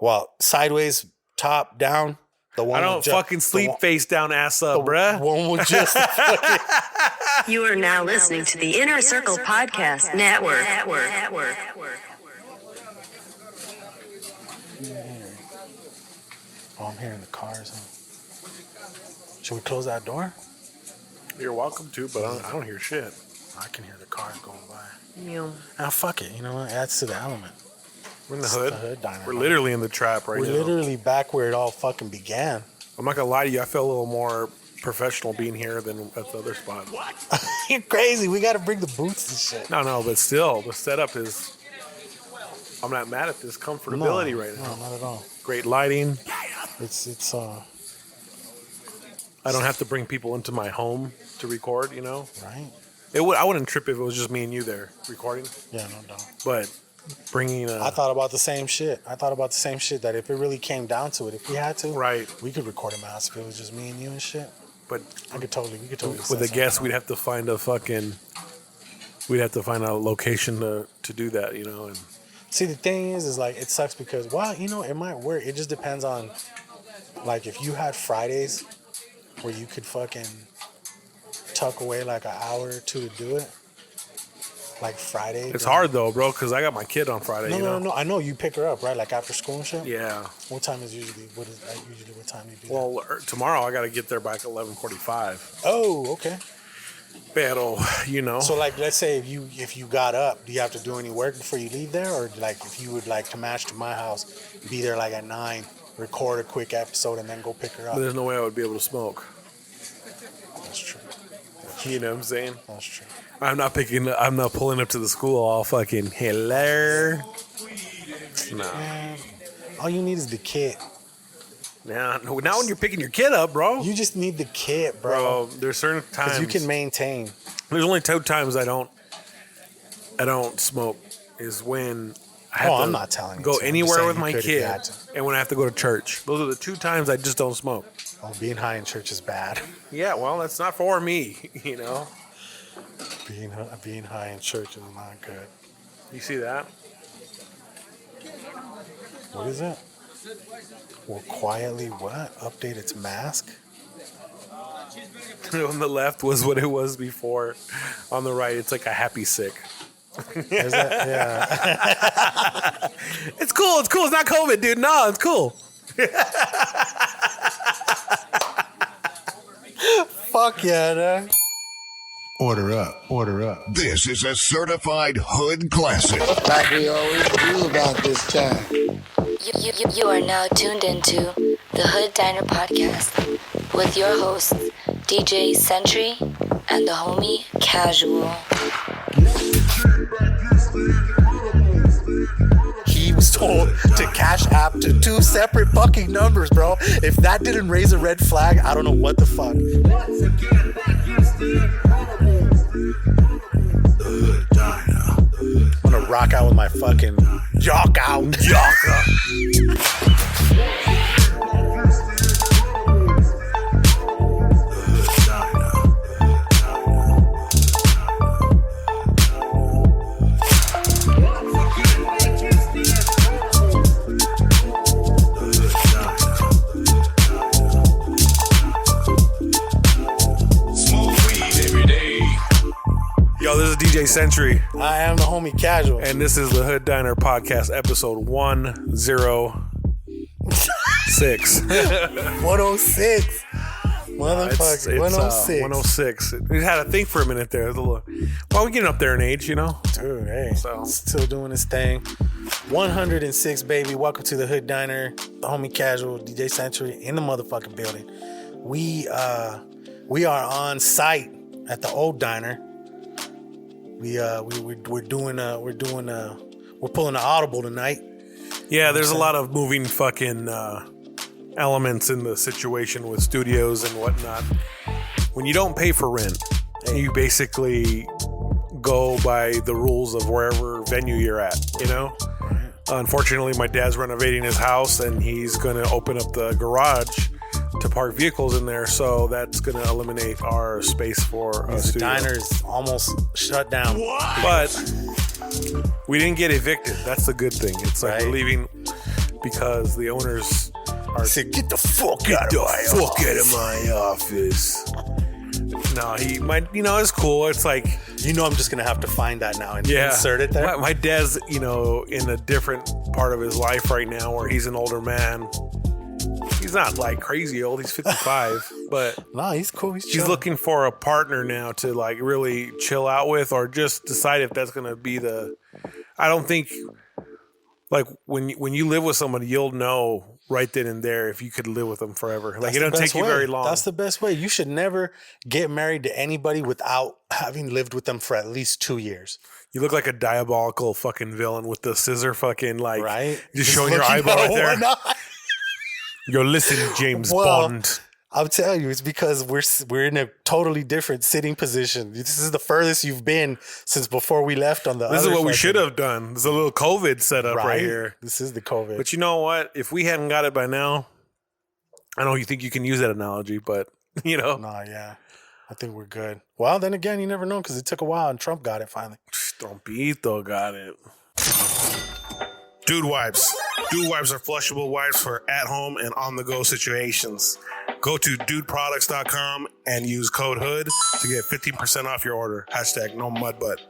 Well, sideways, top, down. The one I don't fucking sleep face down, ass up, bruh. One with just. You are now listening to the Inner Circle Podcast Network. Oh, I'm hearing the cars. Should we close that door? You're welcome to, but I don't hear shit. I can hear the cars going by. Yeah. Ah, fuck it. You know what? It adds to the element. We're in the hood. The hood diner, We're literally in the trap right now. We're literally back where it all fucking began. I'm not gonna lie to you. I feel a little more professional being here than at the other spot. What? You're crazy. We got to bring the booths and shit. No, but still, the setup is. I'm not mad at this comfortability right now. No, not at all. Great lighting. It's I don't have to bring people into my home to record. You know. Right. I wouldn't trip if it was just me and you there recording. Yeah, no doubt. But bringing. I thought about the same shit. That if it really came down to it, if we had to, right, we could record a mouse if it was just me and you and shit. But we could totally. With a guest, we'd have to find a location to do that, you know. And see, the thing is like it sucks because you know, it might work. It just depends on, like, if you had Fridays where you could fucking tuck away like an hour or two to do it. Like Friday. It's hard though, bro, because I got my kid on Friday. No. I know you pick her up, right? Like after school and shit. Yeah. What time is usually? What time do you do? Well, tomorrow I got to get there by 11:45. Oh, okay. Pero, you know. So like, let's say if you got up, do you have to do any work before you leave there, or like if you would like to match to my house, be there like at 9, record a quick episode, and then go pick her up? There's no way I would be able to smoke. That's true. You know what I'm saying? That's true. I'm not pulling up to the school all fucking hello. No. Man, all you need is the kit. Now when you're picking your kid up, bro. You just need the kit, bro. There's certain times you can maintain. There's only 2 times I don't smoke is when I have I'm not telling you. Go anywhere with my kid and when I have to go to church. Those are the 2 times I just don't smoke. Oh, being high in church is bad. Yeah, well, that's not for me, you know. Being high in church is not good. You see that? What is it? Will quietly what? Update its mask? On the left was what it was before. On the right, it's like a happy sick. Is that? Yeah. It's cool. It's not COVID, dude. No, it's cool. Fuck yeah, dude. Order up. This is a certified hood classic. Like we always do about this time. You are now tuned into the Hood Diner Podcast with your hosts, DJ Sentry and the homie Casual. He was told to cash app to 2 separate fucking numbers, bro. If that didn't raise a red flag, I don't know what the fuck. I'm gonna rock out with my fucking jock out. Yo, this is DJ Sentry. I am the homie Casual. And this is the Hood Diner Podcast, episode 106. 106. Motherfucker. 106. 106. We had to think for a minute there. Well, we're getting up there in age, you know? Dude, hey. So. Still doing his thing. 106, baby. Welcome to the Hood Diner. The homie Casual, DJ Sentry in the motherfucking building. We are on site at the old diner. We're pulling an audible tonight. Yeah, there's a lot of moving fucking elements in the situation with studios and whatnot. When you don't pay for rent, you basically go by the rules of wherever venue you're at, you know? Unfortunately, my dad's renovating his house and he's going to open up the garage to park vehicles in there, so that's going to eliminate our space for a studio. The diner's almost shut down. What? But we didn't get evicted. That's the good thing. It's like we're leaving. because the owners I said, get the fuck out of my office. No, he might. It's cool. It's like I'm just gonna have to find that now and insert it there. My dad's in a different part of his life right now where he's an older man. He's not like crazy old. He's 55, but no, he's cool. He's looking for a partner now to like really chill out with, or just decide if that's gonna be the. I don't think like when you live with somebody, you'll know right then and there if you could live with them forever. Like it don't take you very long. That's the best way. You should never get married to anybody without having lived with them for at least 2 years. You look like a diabolical fucking villain with the scissor fucking like right? Just showing your eyeball right there. You're listening, James Bond. I'll tell you, it's because we're in a totally different sitting position. This is the furthest you've been since before we left on the This is what we should have done. There's a little COVID setup right here. This is the COVID. But you know what? If we hadn't got it by now, I know you think you can use that analogy, but Nah, yeah. I think we're good. Well, then again, you never know because it took a while and Trump got it finally. Trumpito got it. Dude wipes. Dude wipes are flushable wipes for at-home and on-the-go situations. Go to dudeproducts.com and use code HOOD to get 15% off your order. # no mud butt.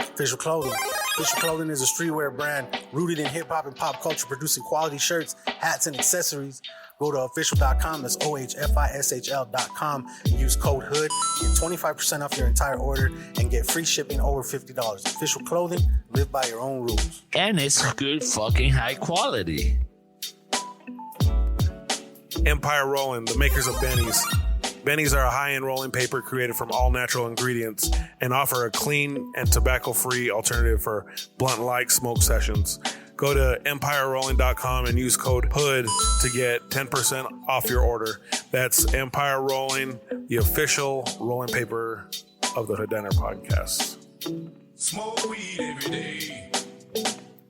Official Clothing. Official Clothing is a streetwear brand rooted in hip-hop and pop culture, producing quality shirts, hats, and accessories. Go to official.com, that's OHFISHL.com, and use code HOOD. Get 25% off your entire order and get free shipping over $50. Official Clothing, live by your own rules. And it's good fucking high quality. Empire Rolling, the makers of Bennies. Bennies are a high-end rolling paper created from all natural ingredients and offer a clean and tobacco-free alternative for blunt-like smoke sessions. Go to EmpireRolling.com and use code HOOD to get 10% off your order. That's Empire Rolling, the official rolling paper of the Hood Diner podcast. Smoke weed every day.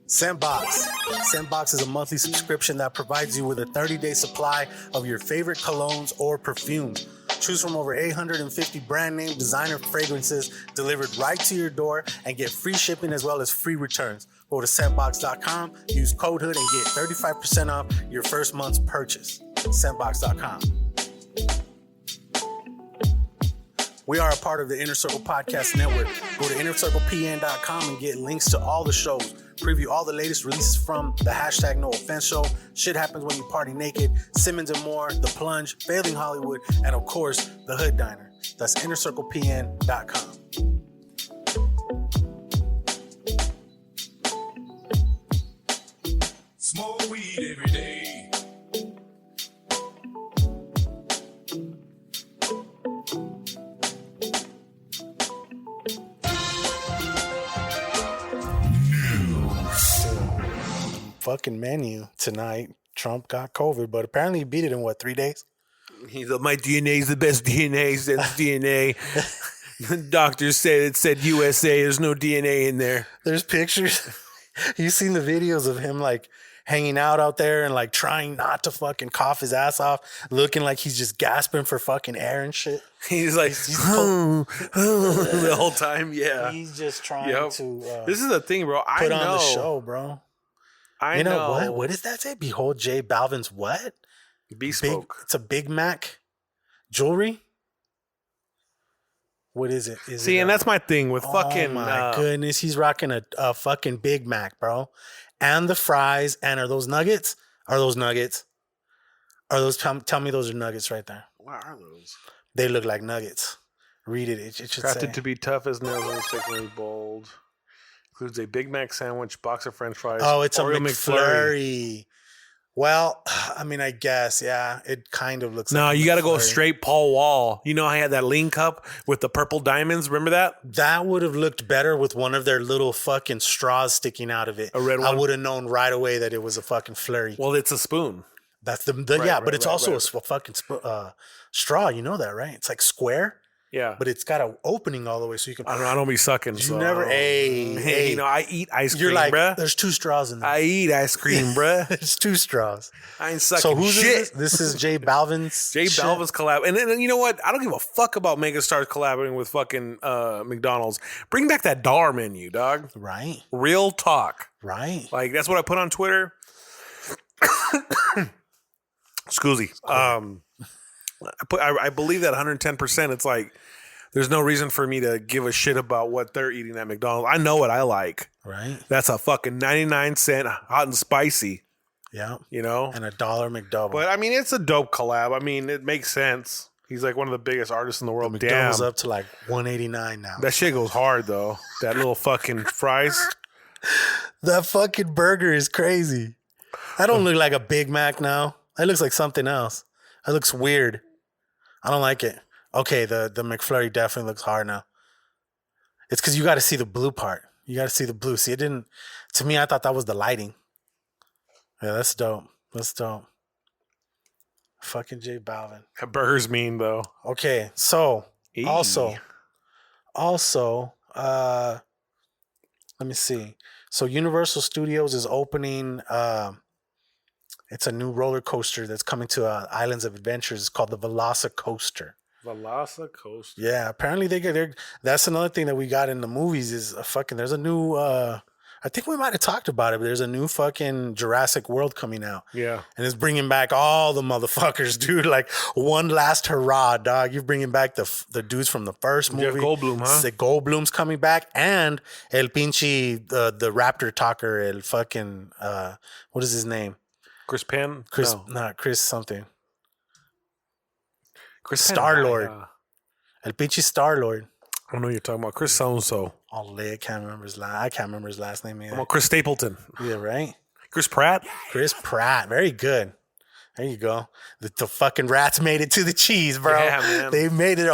Scentbox. Scentbox is a monthly subscription that provides you with a 30-day supply of your favorite colognes or perfumes. Choose from over 850 brand name designer fragrances delivered right to your door and get free shipping as well as free returns. Go to scentbox.com, use code HOOD and get 35% off your first month's purchase. Scentbox.com. We are a part of the Inner Circle Podcast Network. Go to innercirclepn.com and get links to all the shows. Preview all the latest releases from the #NoOffense show, Shit Happens When You Party Naked, Simmons and More, The Plunge, Failing Hollywood, and of course, The Hood Diner. That's innercirclepn.com. Smoke weed every day. Fucking menu tonight. Trump got COVID, but apparently he beat it in 3 days? He's like, my DNA is the best DNA since DNA. The doctors said it said USA. There's no DNA in there. There's pictures. You've seen the videos of him like hanging out there and like trying not to fucking cough his ass off, looking like he's just gasping for fucking air and shit. He's like, the whole time. Yeah. He's just trying to. This is the thing, bro. Put on the show, bro. I know. What does that say? Behold, J Balvin's what? Bespoke. It's a Big Mac jewelry. What is it? And that's my thing with fucking. Oh my goodness, he's rocking a fucking Big Mac, bro, and the fries. And are those nuggets? Are those nuggets? Are those? Tell me those are nuggets right there. What are those? They look like nuggets. Read it. It should Crafted say. to be tough as nails and mistakenly bold. Includes a Big Mac sandwich, box of French fries. Oh, it's Oreo a McFlurry. Well, I mean, I guess, yeah, it kind of looks. No, like you got to go straight Paul Wall. You know, I had that lean cup with the purple diamonds. Remember that? That would have looked better with one of their little fucking straws sticking out of it. A red one. I would have known right away that it was a fucking flurry. Well, it's a spoon. That's but it's also a fucking straw. You know that, right? It's like square. Yeah. But it's got an opening all the way so you can. I don't be sucking. You so never. I don't- Hey. You know, I eat ice cream, You're like, bruh. there's 2 straws in there. I eat ice cream, bruh. There's 2 straws. I ain't sucking So who's shit. this is J Balvin's. J shit? Balvin's collab. And then you know what? I don't give a fuck about megastars collaborating with fucking McDonald's. Bring back that dollar menu, dog. Right. Real talk. Right. Like, that's what I put on Twitter. Excuse me. I believe that 110%. It's like, there's no reason for me to give a shit about what they're eating at McDonald's. I know what I like. Right. That's a fucking 99-cent hot and spicy. Yeah. You know? And $1 McDouble. But I mean, it's a dope collab. I mean, it makes sense. He's like one of the biggest artists in the world. McDonald's Damn. up to like $189 now. That shit goes hard though. That little fucking fries. That fucking burger is crazy. That don't look like a Big Mac now. That looks like something else. That looks weird. I don't like it. Okay, the McFlurry definitely looks hard now. It's because you got to see the blue part. You got to see the blue. See, it didn't. To me, I thought that was the lighting. Yeah, that's dope. That's dope. Fucking J Balvin. That burger's mean though. Okay, so Eee. also, let me see. So Universal Studios is opening. It's a new roller coaster that's coming to Islands of Adventures. It's called the Velocicoaster. Velocicoaster. Yeah, apparently they're. That's another thing that we got in the movies is a fucking. There's a new. I think we might have talked about it, but there's a new fucking Jurassic World coming out. Yeah. And it's bringing back all the motherfuckers, dude. Like one last hurrah, dog. You're bringing back the dudes from the first movie. Jeff Goldblum, huh? The Goldblum's coming back, and El Pinchi, the Raptor talker, El fucking what is his name? Chris Penn? Chris, No. not Chris something. Chris Penn. Star-Lord. El Pinchi Star-Lord. I don't know what you're talking about. Chris so-and-so. I can't remember his last. I can't remember his last name either. I'm Chris Stapleton. Yeah, right. Chris Pratt. Chris Pratt. Very good. There you go. The fucking rats made it to the cheese, bro. Yeah, man. They made it.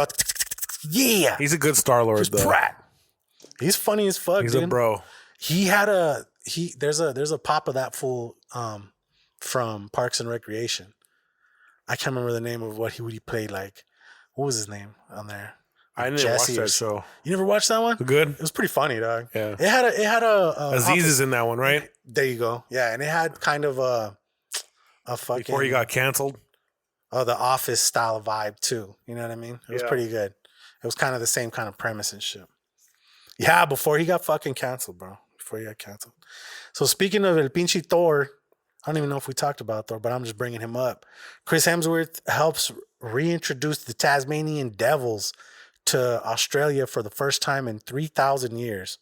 Yeah. He's a good Star-Lord, Chris though. Pratt. He's funny as fuck, He's dude. a bro. He had there's a pop of that fool from Parks and Recreation. I can't remember the name of what he played. Like, what was his name on there? I didn't Jesse watch that show. You never watched that one? Good. It was pretty funny, dog. Yeah. It had a Aziz is in that one, right? There you go. Yeah, and it had kind of a fucking Before he got canceled. the Office style of vibe too. You know what I mean? It was Yeah. pretty good. It was kind of the same kind of premise and shit. Yeah, before he got fucking canceled, bro. Before he got canceled. So speaking of El Pinche Thor, I don't even know if we talked about Thor, but I'm just bringing him up. Chris Hemsworth helps reintroduce the Tasmanian Devils to Australia for the first time in 3,000 years.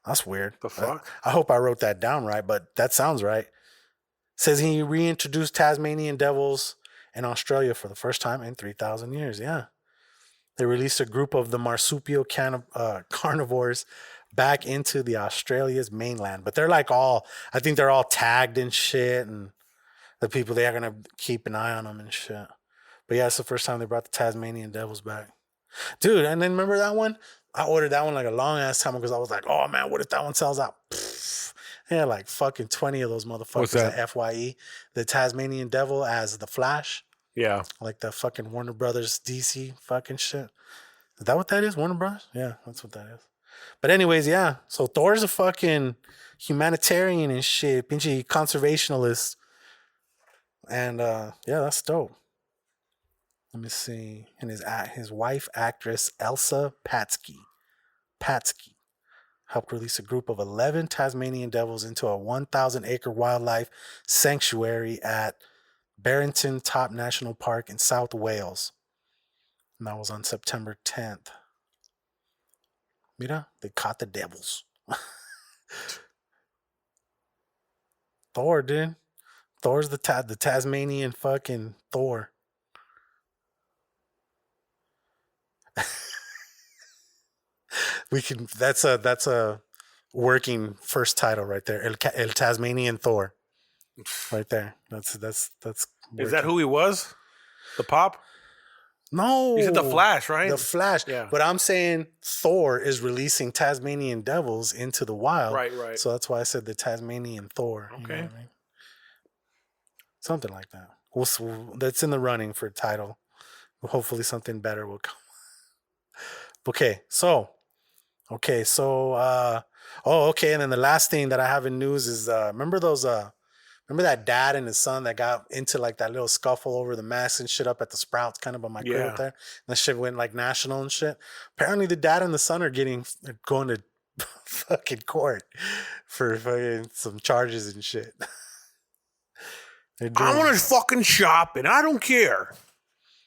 That's weird. The fuck? I hope I wrote that down right, but that sounds right. Says he reintroduced Tasmanian Devils in Australia for the first time in 3,000 years. Yeah. They released a group of the marsupial carnivores back into the Australia's mainland. But they're like I think they're all tagged and shit. And the people, they are going to keep an eye on them and shit. But yeah, it's the first time they brought the Tasmanian Devils back. Dude, and then remember that one? I ordered that one like a long ass time because I was like, oh man, what if that one sells out? Pfft. They had like fucking 20 of those What's motherfuckers that? at FYE. The Tasmanian Devil as the Flash. Yeah. Like the fucking Warner Brothers DC fucking shit. Is that what that is? Warner Brothers? Yeah, that's what that is. But anyways, yeah. So Thor's a fucking humanitarian and shit. Pinchy conservationalist. And yeah, that's dope. Let me see. And his wife, actress Elsa Patsky, helped release a group of 11 Tasmanian devils into a 1,000-acre wildlife sanctuary at Barrington Top National Park in South Wales. And that was on September 10th. Mira, they caught the devils. Thor, dude. Thor's the Tasmanian fucking Thor. That's a working first title right there. El Tasmanian Thor. Right there. That's Is that who he was? The pop? No. You said the Flash, right? The Flash. Yeah. But I'm saying Thor is releasing Tasmanian devils into the wild. Right. So that's why I said the Tasmanian Thor. You know Okay. what I mean? Something like that. That's in the running for title. Hopefully something better will come. Okay, so, and then the last thing that I have in news is, remember that dad and his son that got into like that little scuffle over the mask and shit up at the Sprouts, kind of by my crib up there? And that shit went like national and shit. Apparently the dad and the son are going to fucking court for fucking some charges and shit. I want to fucking shop and I don't care.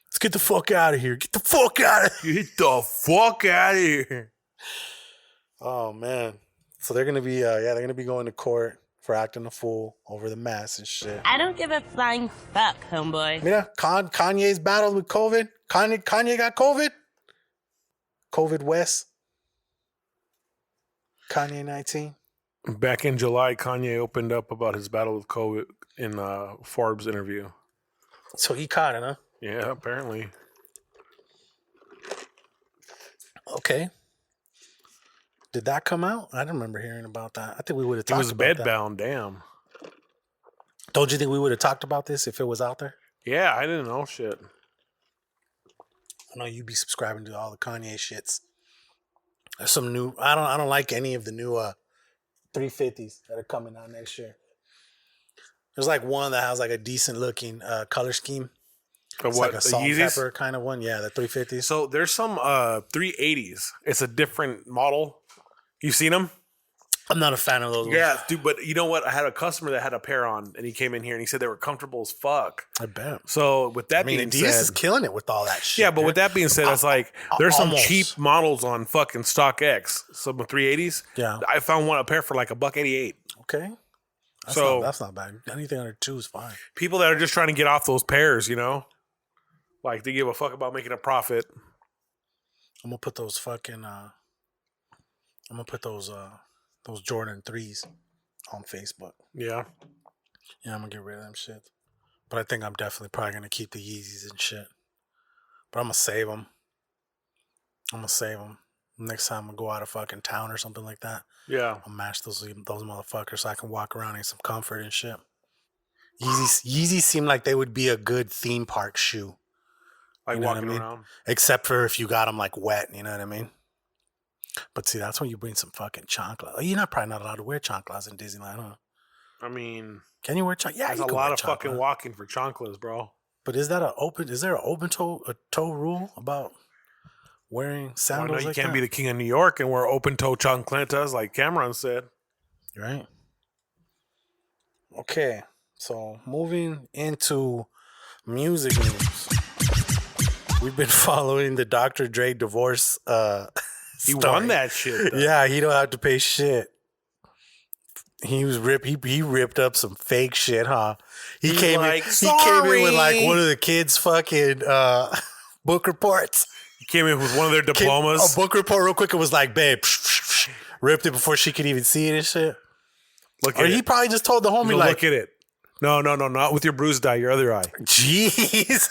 Let's get the fuck out of here. Get the fuck out of here. Get the fuck out of here. Oh man. So they're gonna be they're gonna be going to court for acting a fool over the mask and shit. I don't give a flying fuck, homeboy. Mira, Kanye's battled with COVID. Kanye got COVID. COVID West. Kanye 19. Back in July, Kanye opened up about his battle with COVID in a Forbes interview. So he caught it, huh? Yeah, apparently. Okay. Did that come out? I don't remember hearing about that. I think we would have talked about that. It was bedbound, damn. Don't you think we would have talked about this if it was out there? Yeah, I didn't know shit. I know you'd be subscribing to all the Kanye shits. There's some new. I don't like any of the new 350s that are coming out next year. There's like one that has like a decent looking color scheme. It's what, like a salt and Yeezys? pepper kind of one. Yeah, the 350s. So there's some 380s. It's a different model. You seen them? I'm not a fan of those ones. Yeah, dude, but you know what? I had a customer that had a pair on, and he came in here and he said they were comfortable as fuck. I bet. So with that being Adidas said, is killing it with all that shit. yeah, but with that being said, it's like there's some Almost. cheap models on fucking StockX, some 380s. Yeah. I found a pair for like $188. Okay. That's not bad. Anything under 2 is fine. People that are just trying to get off those pairs, you know, like they give a fuck about making a profit. I'm gonna put those fucking. I'm gonna put those Jordan 3s on Facebook. Yeah. Yeah, I'm gonna get rid of them shit. But I think I'm definitely probably gonna keep the Yeezys and shit. But I'm gonna save them. Next time I go out of fucking town or something like that. Yeah. I'll mash those motherfuckers so I can walk around in some comfort and shit. Yeezys seem like they would be a good theme park shoe. Like you know walking what I mean? around. Except for if you got them like wet, you know what I mean? But see, that's when you bring some fucking chanclas. You're probably not allowed to wear chanclas in Disneyland, huh? I mean, can you wear chanclas? Yeah, there's a lot of fucking walking for chanclas, bro. But is there an open toe rule about wearing sandals? You like can't that? be the king of New York and wear open toe chancletas like Cameron said. Right. Okay, so moving into music news. We've been following the Dr. Dre divorce He story. won that shit, though. Yeah, he don't have to pay shit. He was he ripped up some fake shit, huh? He came in with like one of the kids' fucking book reports. He came in with one of their diplomas. A book report real quick. It was like, babe, ripped it before she could even see it and shit. Or he probably just told the homie like, look at it. No, not with your bruised eye, your other eye. Jeez.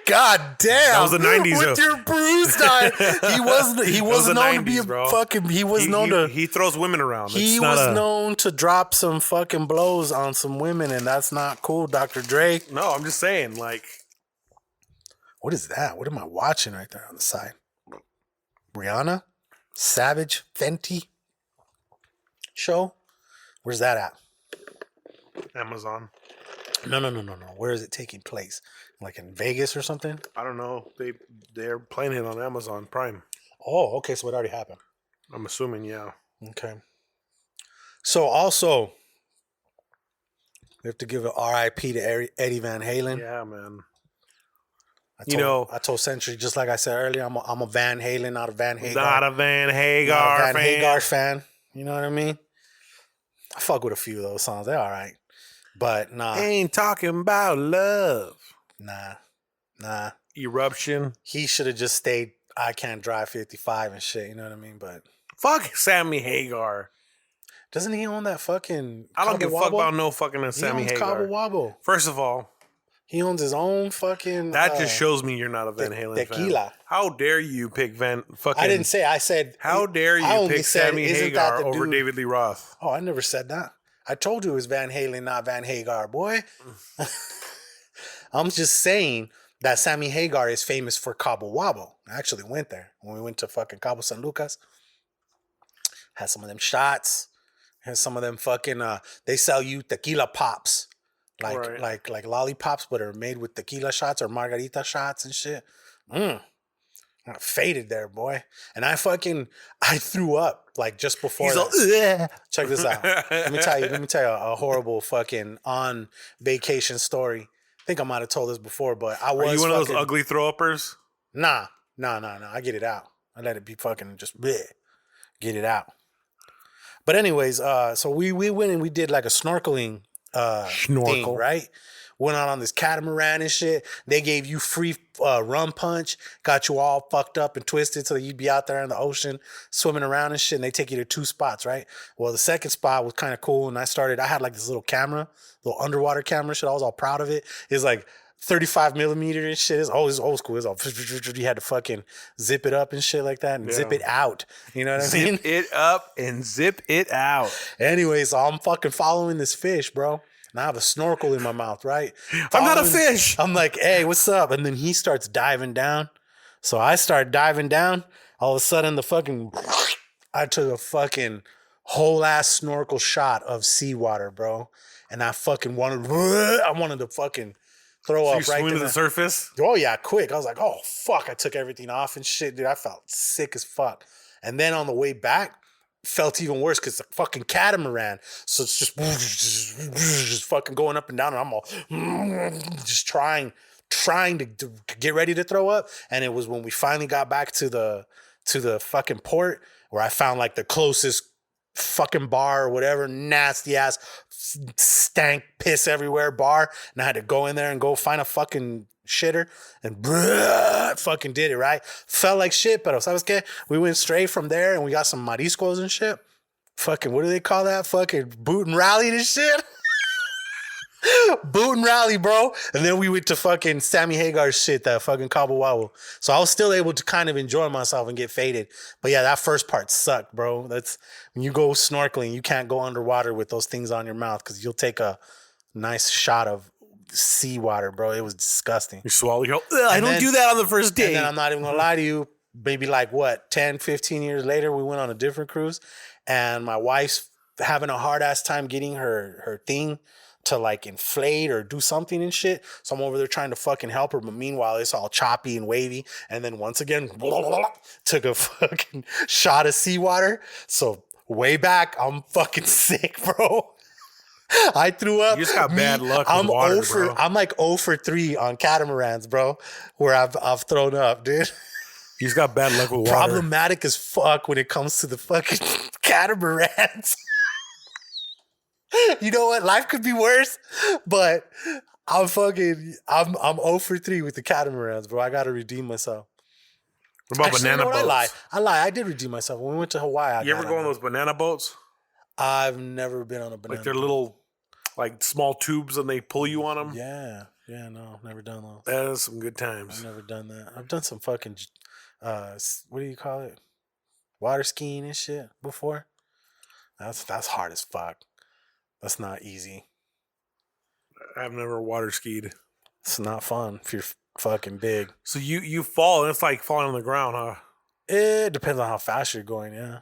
God damn. That was the 90s. With your bruised eye. He wasn't known 90s, to be a bro. fucking, he was known to. He throws women around. He was known to drop some fucking blows on some women, and that's not cool, Dr. Dre. No, I'm just saying, like. What is that? What am I watching right there on the side? Rihanna? Savage? Fenty? Show? Where's that at? Amazon. No. Where is it taking place? Like in Vegas or something? I don't know. They're playing it on Amazon Prime. Oh, okay. So it already happened. I'm assuming, yeah. Okay. So also, we have to give an RIP to Eddie Van Halen. Yeah, man. I told Century, just like I said earlier, I'm a Van Halen, not a Van Hagar. Not a Van Hagar fan. Hagar fan. You know what I mean? I fuck with a few of those songs. They're all right. But nah. Ain't talking about love. Nah. Eruption. He should have just stayed I Can't Drive 55 and shit. You know what I mean? But fuck Sammy Hagar. Doesn't he own that fucking I don't give a fuck about no fucking Sammy Hagar. Cabo Wabo. First of all, he owns his own fucking. That just shows me you're not a Van Halen tequila. fan. How dare you pick fucking? I didn't say. I said. How dare you pick Sammy Hagar over David Lee Roth? Oh, I never said that. I told you it was Van Halen, not Van Hagar, boy. I'm just saying that Sammy Hagar is famous for Cabo Wabo. I actually went there when we went to fucking Cabo San Lucas. Had some of them shots. Had some of them fucking. They sell you tequila pops, like lollipops, but are made with tequila shots or margarita shots and shit. I faded there, boy. And I threw up like just before that. Check this out. Let me tell you a horrible fucking on vacation story. I think I might have told this before, but I was. Are you one of those ugly throw-uppers? Nah. I get it out. I let it be fucking just bleh. Get it out. But anyways, so we went and we did like a snorkeling thing, right? Went out on this catamaran and shit. They gave you free rum punch, got you all fucked up and twisted so you'd be out there in the ocean swimming around and shit. And they take you to 2 spots, right? Well, the second spot was kind of cool. And I had like this little camera, little underwater camera shit. I was all proud of it. It's like 35 millimeter and shit. It's always old school. It's all, you had to fucking zip it up and shit like that and zip it out. You know what I mean? Zip it up and zip it out. Anyways, so I'm fucking following this fish, bro. And I have a snorkel in my mouth, right? I'm not a fish. I'm like, hey, what's up? And then he starts diving down. So I start diving down. All of a sudden, I took a fucking whole ass snorkel shot of seawater, bro. And I wanted to fucking throw up right there. To the surface? Oh, yeah, quick. I was like, oh, fuck. I took everything off and shit, dude. I felt sick as fuck. And then on the way back, felt even worse because the fucking catamaran. So it's just fucking going up and down, and I'm all just trying to get ready to throw up. And it was when we finally got back to the fucking port where I found like the closest fucking bar or whatever, nasty ass stank piss everywhere bar, and I had to go in there and go find a fucking shitter and fucking did it, right? Felt like shit, but ¿sabes qué? We went straight from there and we got some mariscos and shit. Fucking, what do they call that? Fucking boot and rally and shit. Boot and rally, bro. And then we went to fucking Sammy Hagar's shit, that fucking Cabo Wabo. So I was still able to kind of enjoy myself and get faded. But yeah, that first part sucked, bro. That's when you go snorkeling, you can't go underwater with those things on your mouth because you'll take a nice shot of seawater, bro. It was disgusting. You swallow, you go, I don't do that on the first date. And then I'm not even gonna lie to you, maybe like 10, 15 years later, we went on a different cruise and my wife's having a hard ass time getting her thing to like inflate or do something and shit. So I'm over there trying to fucking help her, but meanwhile it's all choppy and wavy. And then once again, took a fucking shot of seawater. So way back, I'm fucking sick, bro. I threw up. You just got bad luck with water, bro. I'm like 0 for 3 on catamarans, bro, where I've thrown up, dude. You just got bad luck with water. Problematic as fuck when it comes to the fucking catamarans. You know what? Life could be worse, but I'm 0 for 3 with the catamarans, bro. I gotta redeem myself. What about banana boats? I lie. I did redeem myself. When we went to Hawaii, you ever go on those banana boats? I've never been on a banana. Like they're little, like small tubes, and they pull you on them. Yeah, no, never done those. That is some good times. I've never done that. I've done some fucking, what do you call it? Water skiing and shit before. That's hard as fuck. That's not easy. I've never water skied. It's not fun if you're fucking big. So you fall, and it's like falling on the ground, huh? It depends on how fast you're going, yeah.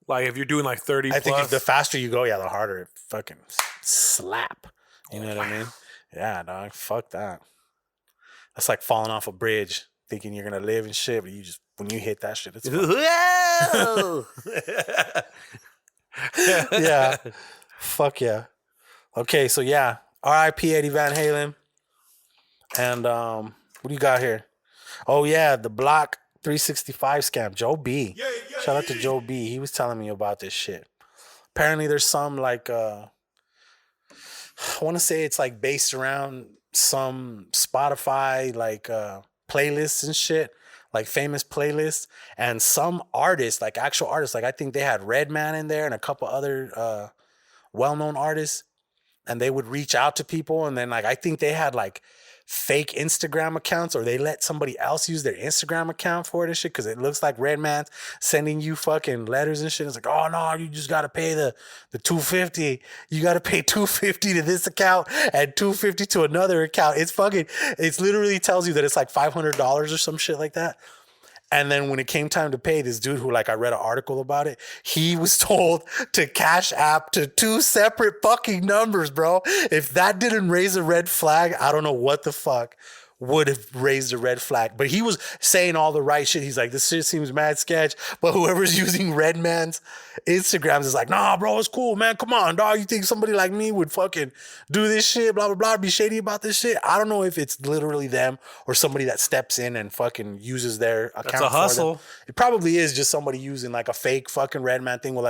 Like if you're doing like 30 I think if the faster you go, yeah, the harder it fucking slap. You know what I mean? Yeah, dog. Fuck that. That's like falling off a bridge, thinking you're gonna live and shit, but when you hit that shit, it's yeah. Fuck yeah. Okay, so yeah. R.I.P. Eddie Van Halen. And what do you got here? Oh yeah, the Block 365 scam. Joe B. Shout out to Joe B. He was telling me about this shit. Apparently there's some like I want to say it's like based around some Spotify like playlists and shit, like famous playlists, and some artists, like actual artists, like I think they had Redman in there and a couple other well-known artists, and they would reach out to people, and then like I think they had like fake Instagram accounts, or they let somebody else use their Instagram account for it and shit, because it looks like Redman's sending you fucking letters and shit. It's like, oh no, you just gotta pay the $250. You gotta pay $250 to this account and $250 to another account. It's literally tells you that it's like $500 or some shit like that. And then when it came time to pay, this dude who, like, I read an article about it, he was told to Cash App to 2 separate fucking numbers, bro. If that didn't raise a red flag, I don't know what the fuck would have raised a red flag. But he was saying all the right shit. He's like, this shit seems mad sketch. But whoever's using Redman's Instagrams is like, nah, bro, it's cool, man. Come on, dog. You think somebody like me would fucking do this shit, blah, blah, blah, be shady about this shit? I don't know if it's literally them or somebody that steps in and fucking uses their account. That's a hustle. For them. It probably is just somebody using like a fake fucking Redman thing with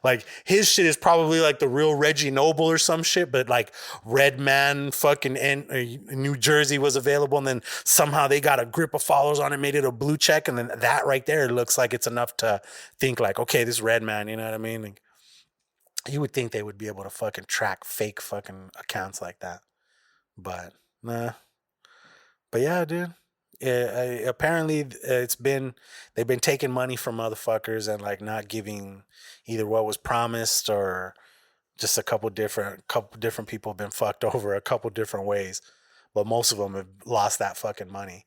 like his shit is probably like the real Reggie Noble or some shit, but like Redman fucking in New Jersey was available. And then somehow they got a grip of followers on it, made it a blue check. And then that right there looks like it's enough to think like, okay, this Redman, you know what I mean? Like, you would think they would be able to fucking track fake fucking accounts like that. But nah. But yeah, dude. Apparently they've been taking money from motherfuckers and like not giving either what was promised, or just a couple different people have been fucked over a couple different ways. But most of them have lost that fucking money.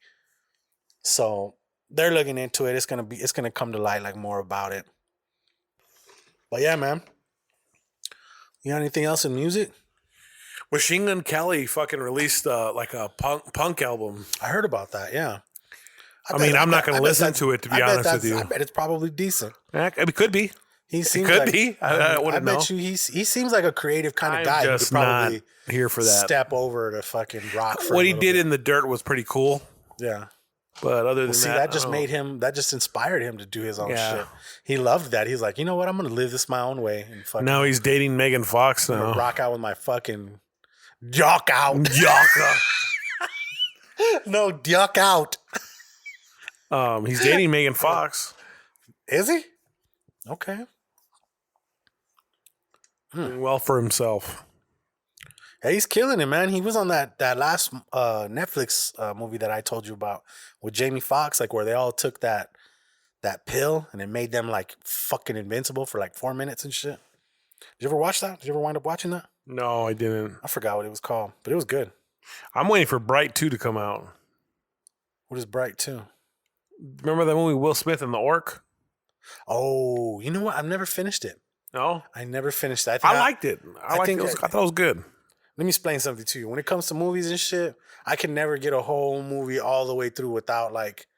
So they're looking into it. It's gonna come to light, like, more about it. But yeah, man. You got anything else in music? Machine Gun Kelly fucking released like a punk album. I heard about that. Yeah. I'm not gonna listen to it, to be honest with you. I bet it's probably decent. It could be. He seems it could like, be. I wouldn't know. I bet you he seems like a creative kind of guy. Just who could probably not here for that. Step over to fucking rock. For what he did in The Dirt was pretty cool. Yeah. But other than that just inspired him to do his own shit. He loved that. He's like, you know what? I'm gonna live this my own way. And fucking, now he's dating Megan Fox now. Rock out with my fucking jock out. No, duck out. He's dating Megan Fox. Is he? Okay. Doing well for himself. Yeah, he's killing it, man. He was on that last Netflix movie that I told you about with Jamie Foxx, like where they all took that pill and it made them like fucking invincible for like 4 minutes and shit. Did you ever watch that? Did you ever wind up watching that? No, I didn't. I forgot what it was called, but it was good. I'm waiting for Bright 2 to come out. What is Bright 2? Remember that movie Will Smith and the Orc? Oh, you know what? I've never finished it. No? I never finished that. I liked it. I thought it was good. Let me explain something to you. When it comes to movies and shit, I can never get a whole movie all the way through without like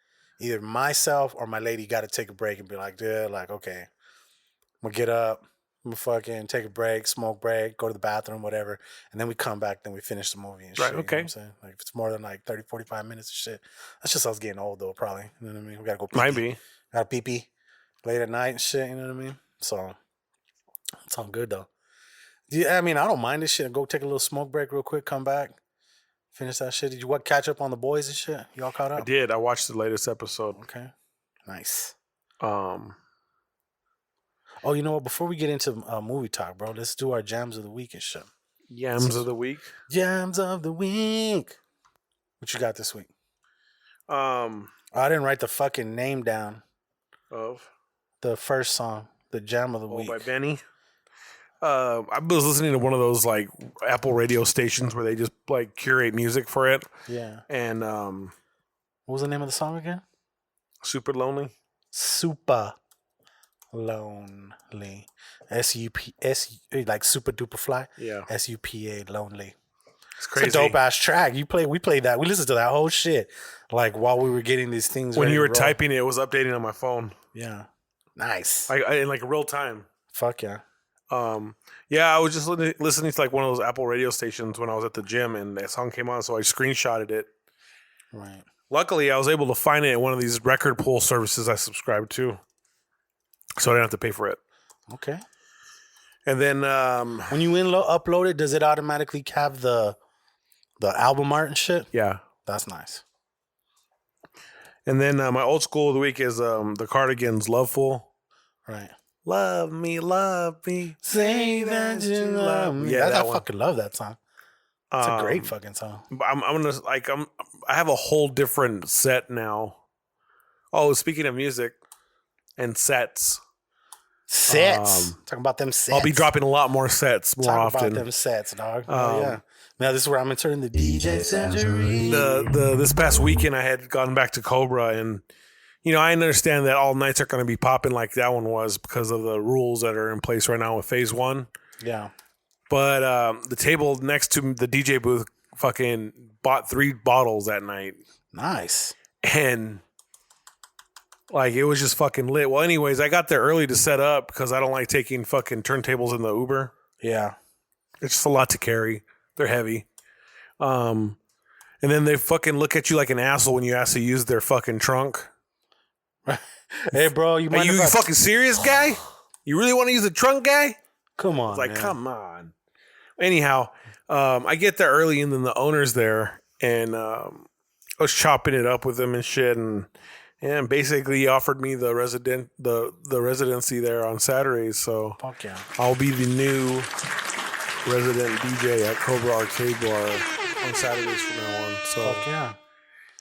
either myself or my lady got to take a break and be like, dude, like, okay, I'm going to get up, I'm going to fucking take a break, smoke break, go to the bathroom, whatever. And then we come back, then we finish the movie and shit. Right, okay. You know what I'm saying? Like if it's more than like 30, 45 minutes and shit. That's just us getting old though, probably. You know what I mean? We got to go pee-pee. Might be. Got to pee-pee late at night and shit, you know what I mean? So it's all good though. Yeah, I mean, I don't mind this shit. Go take a little smoke break real quick, come back, finish that shit. Did you catch up on The Boys and shit? You all caught up? I did. I watched the latest episode. Okay. Nice. Oh, you know what? Before we get into movie talk, bro, let's do our jams of the week and shit. Jams of the week? Jams of the week. What you got this week? I didn't write the fucking name down. Of? The first song. The jam of the week. By Benny? I was listening to one of those like Apple radio stations where they just like curate music for it. Yeah. And what was the name of the song again? Super Lonely. Super Lonely. S like super duper fly. Yeah. SUPA Lonely. It's crazy. It's a dope ass track. We played that. We listened to that whole shit like while we were getting these things. When you were typing it was updating on my phone. Yeah. Nice. In like real time. Fuck yeah. Yeah, I was just listening to like one of those Apple radio stations when I was at the gym and that song came on, so I screenshotted it. Right. Luckily, I was able to find it at one of these record pool services I subscribed to, so I didn't have to pay for it. Okay. And then when you upload it, does it automatically have the album art and shit? Yeah. That's nice. And then my old school of the week is the Cardigans' Loveful. Right. Love me, say that you love me. Yeah, I fucking love that song. It's a great fucking song. I have a whole different set now. Oh, speaking of music and sets. Talking about them sets. I'll be dropping a lot more sets more often. Talk about them sets, dog. Yeah. Now this is where I'm entering the DJ century. This past weekend I had gone back to Cobra, and I understand that all nights are going to be popping like that one was because of the rules that are in place right now with Phase 1. Yeah. But the table next to the DJ booth fucking bought 3 bottles that night. Nice. And it was just fucking lit. Well, anyways, I got there early to set up because I don't like taking fucking turntables in the Uber. Yeah. It's just a lot to carry. They're heavy. And then they fucking look at you like an asshole when you ask to use their fucking trunk. Hey, bro, you fucking serious, guy? You really want to use the trunk, guy? Come on, man. Come on. Anyhow, I get there early, and then the owner's there, and I was chopping it up with him and shit, and basically he offered me the residency there on Saturdays. So fuck yeah, I'll be the new resident DJ at Cobra Arcade Bar on Saturdays from now on. So fuck yeah.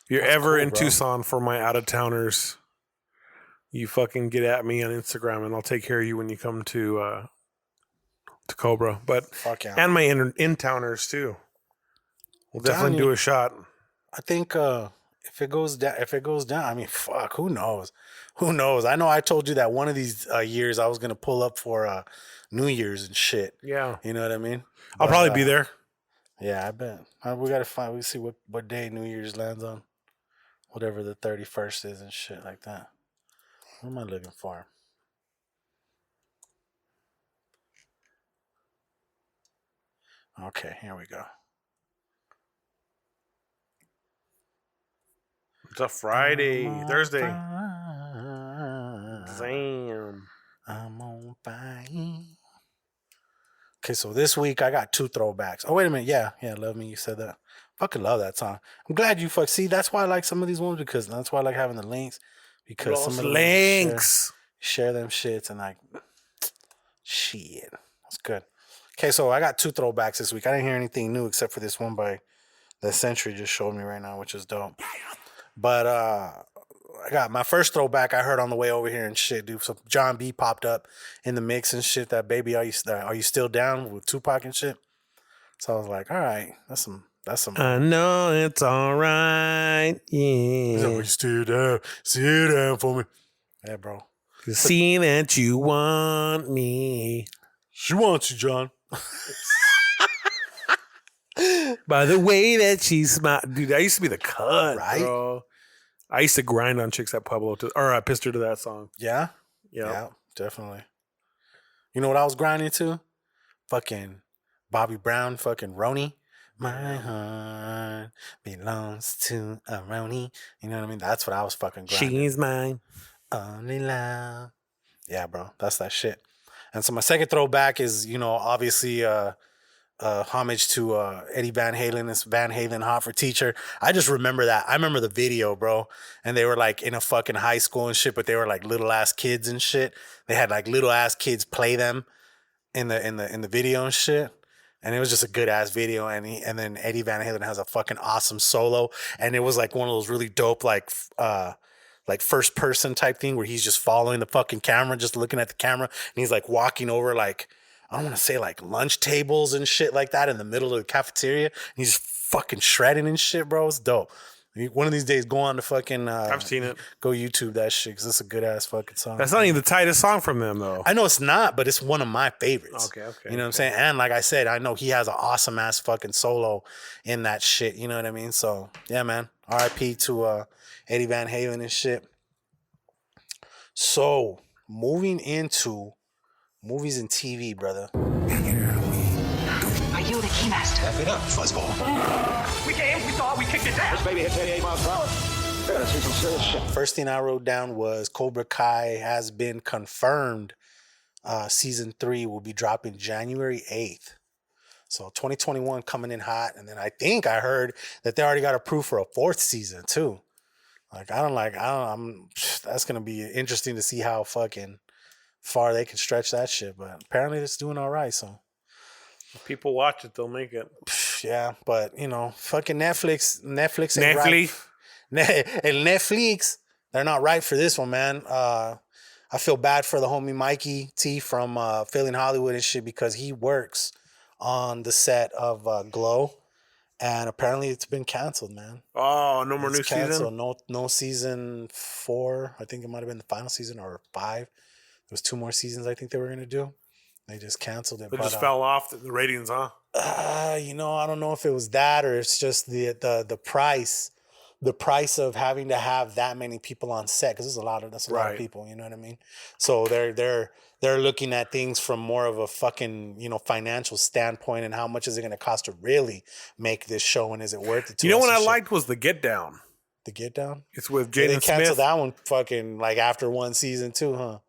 If you're ever in Tucson for my out of towners, you fucking get at me on Instagram, and I'll take care of you when you come to Cobra. But fuck yeah. And my in-towners too. We'll definitely do a shot. I think if it goes down, I mean, fuck, who knows? I know I told you that one of these years I was gonna pull up for New Year's and shit. Yeah, you know what I mean. I'll probably be there. Yeah, I bet. We gotta find. We see what day New Year's lands on. Whatever the 31st is and shit like that. What am I looking for? Okay, here we go. It's a Friday, Thursday. Damn. I'm on fire. Okay, so this week I got 2 throwbacks. Oh, wait a minute. Yeah, Love Me. You said that. Fucking love that song. I'm glad you see, that's why I like some of these ones because that's why I like having the links. Because some of the links. Share them shits and shit. That's good. Okay, so I got 2 throwbacks this week. I didn't hear anything new except for this one by the Century just showed me right now, which is dope. But I got my first throwback I heard on the way over here and shit, dude. So John B popped up in the mix and shit. That Baby, are you still down with Tupac and shit? So I was like, all right, that's some. I know it's all right. Yeah. Are you still down? Sit down for me. Yeah, bro. See that you want me. She wants you, John. By the way that she smiled. Dude, I used to be the cut, right? Bro. I used to grind on chicks at Pueblo I pissed her to that song. Yeah? Yeah, definitely. You know what I was grinding to? Fucking Bobby Brown, fucking Roni. My heart belongs to a Roni. You know what I mean? That's what I was fucking grinding. She's mine. Only love. Yeah, bro. That's that shit. And so my second throwback is, obviously homage to Eddie Van Halen. It's Van Halen Hot for Teacher. I just remember that. I remember the video, bro. And they were in a fucking high school and shit, but they were little ass kids and shit. They had little ass kids play them in the video and shit. And it was just a good ass video. And then Eddie Van Halen has a fucking awesome solo. And it was one of those really dope first person type thing where he's just following the fucking camera, just looking at the camera, and he's walking over I don't want to say lunch tables and shit like that in the middle of the cafeteria. And he's just fucking shredding and shit, bro. It's dope. One of these days, go on to fucking. I've seen it. Go YouTube that shit because it's a good ass fucking song. That's not even the tightest song from them though. I know it's not, but it's one of my favorites. Okay. You know what I'm saying? And like I said, I know he has an awesome ass fucking solo in that shit. You know what I mean? So yeah, man. R.I.P. to Eddie Van Halen and shit. So moving into movies and TV, brother. Are you the keymaster? F it up, fuzzball. We came, we saw, we kicked it down. This baby hits 88 miles per hour. Gotta see some serious shit. First thing I wrote down was Cobra Kai has been confirmed. Season 3 will be dropping January 8th. So 2021 coming in hot. And then I think I heard that they already got approved for a 4th season too. That's going to be interesting to see how fucking far they can stretch that shit. But apparently it's doing all right. So if people watch it, they'll make it. Yeah, but you know, fucking Netflix ain't right. Netflix, they're not right for this one, man. I feel bad for the homie Mikey T from Failing Hollywood and shit because he works on the set of Glow, and apparently it's been canceled, man. Oh, no more new canceled. season? No season 4. I think it might have been the final season or 5. There was 2 more seasons I think they were gonna do. They just canceled it. It just fell off the ratings, huh? You know, I don't know if it was that or it's just the price. The price of having to have that many people on set, because that's a lot of people, you know what I mean? So they're looking at things from more of a fucking, you know, financial standpoint and how much is it going to cost to really make this show and is it worth it to You know us what and I shit? liked was The Get Down. The Get Down? It's with They Jaden canceled Smith. that one fucking like after 1 season too, huh?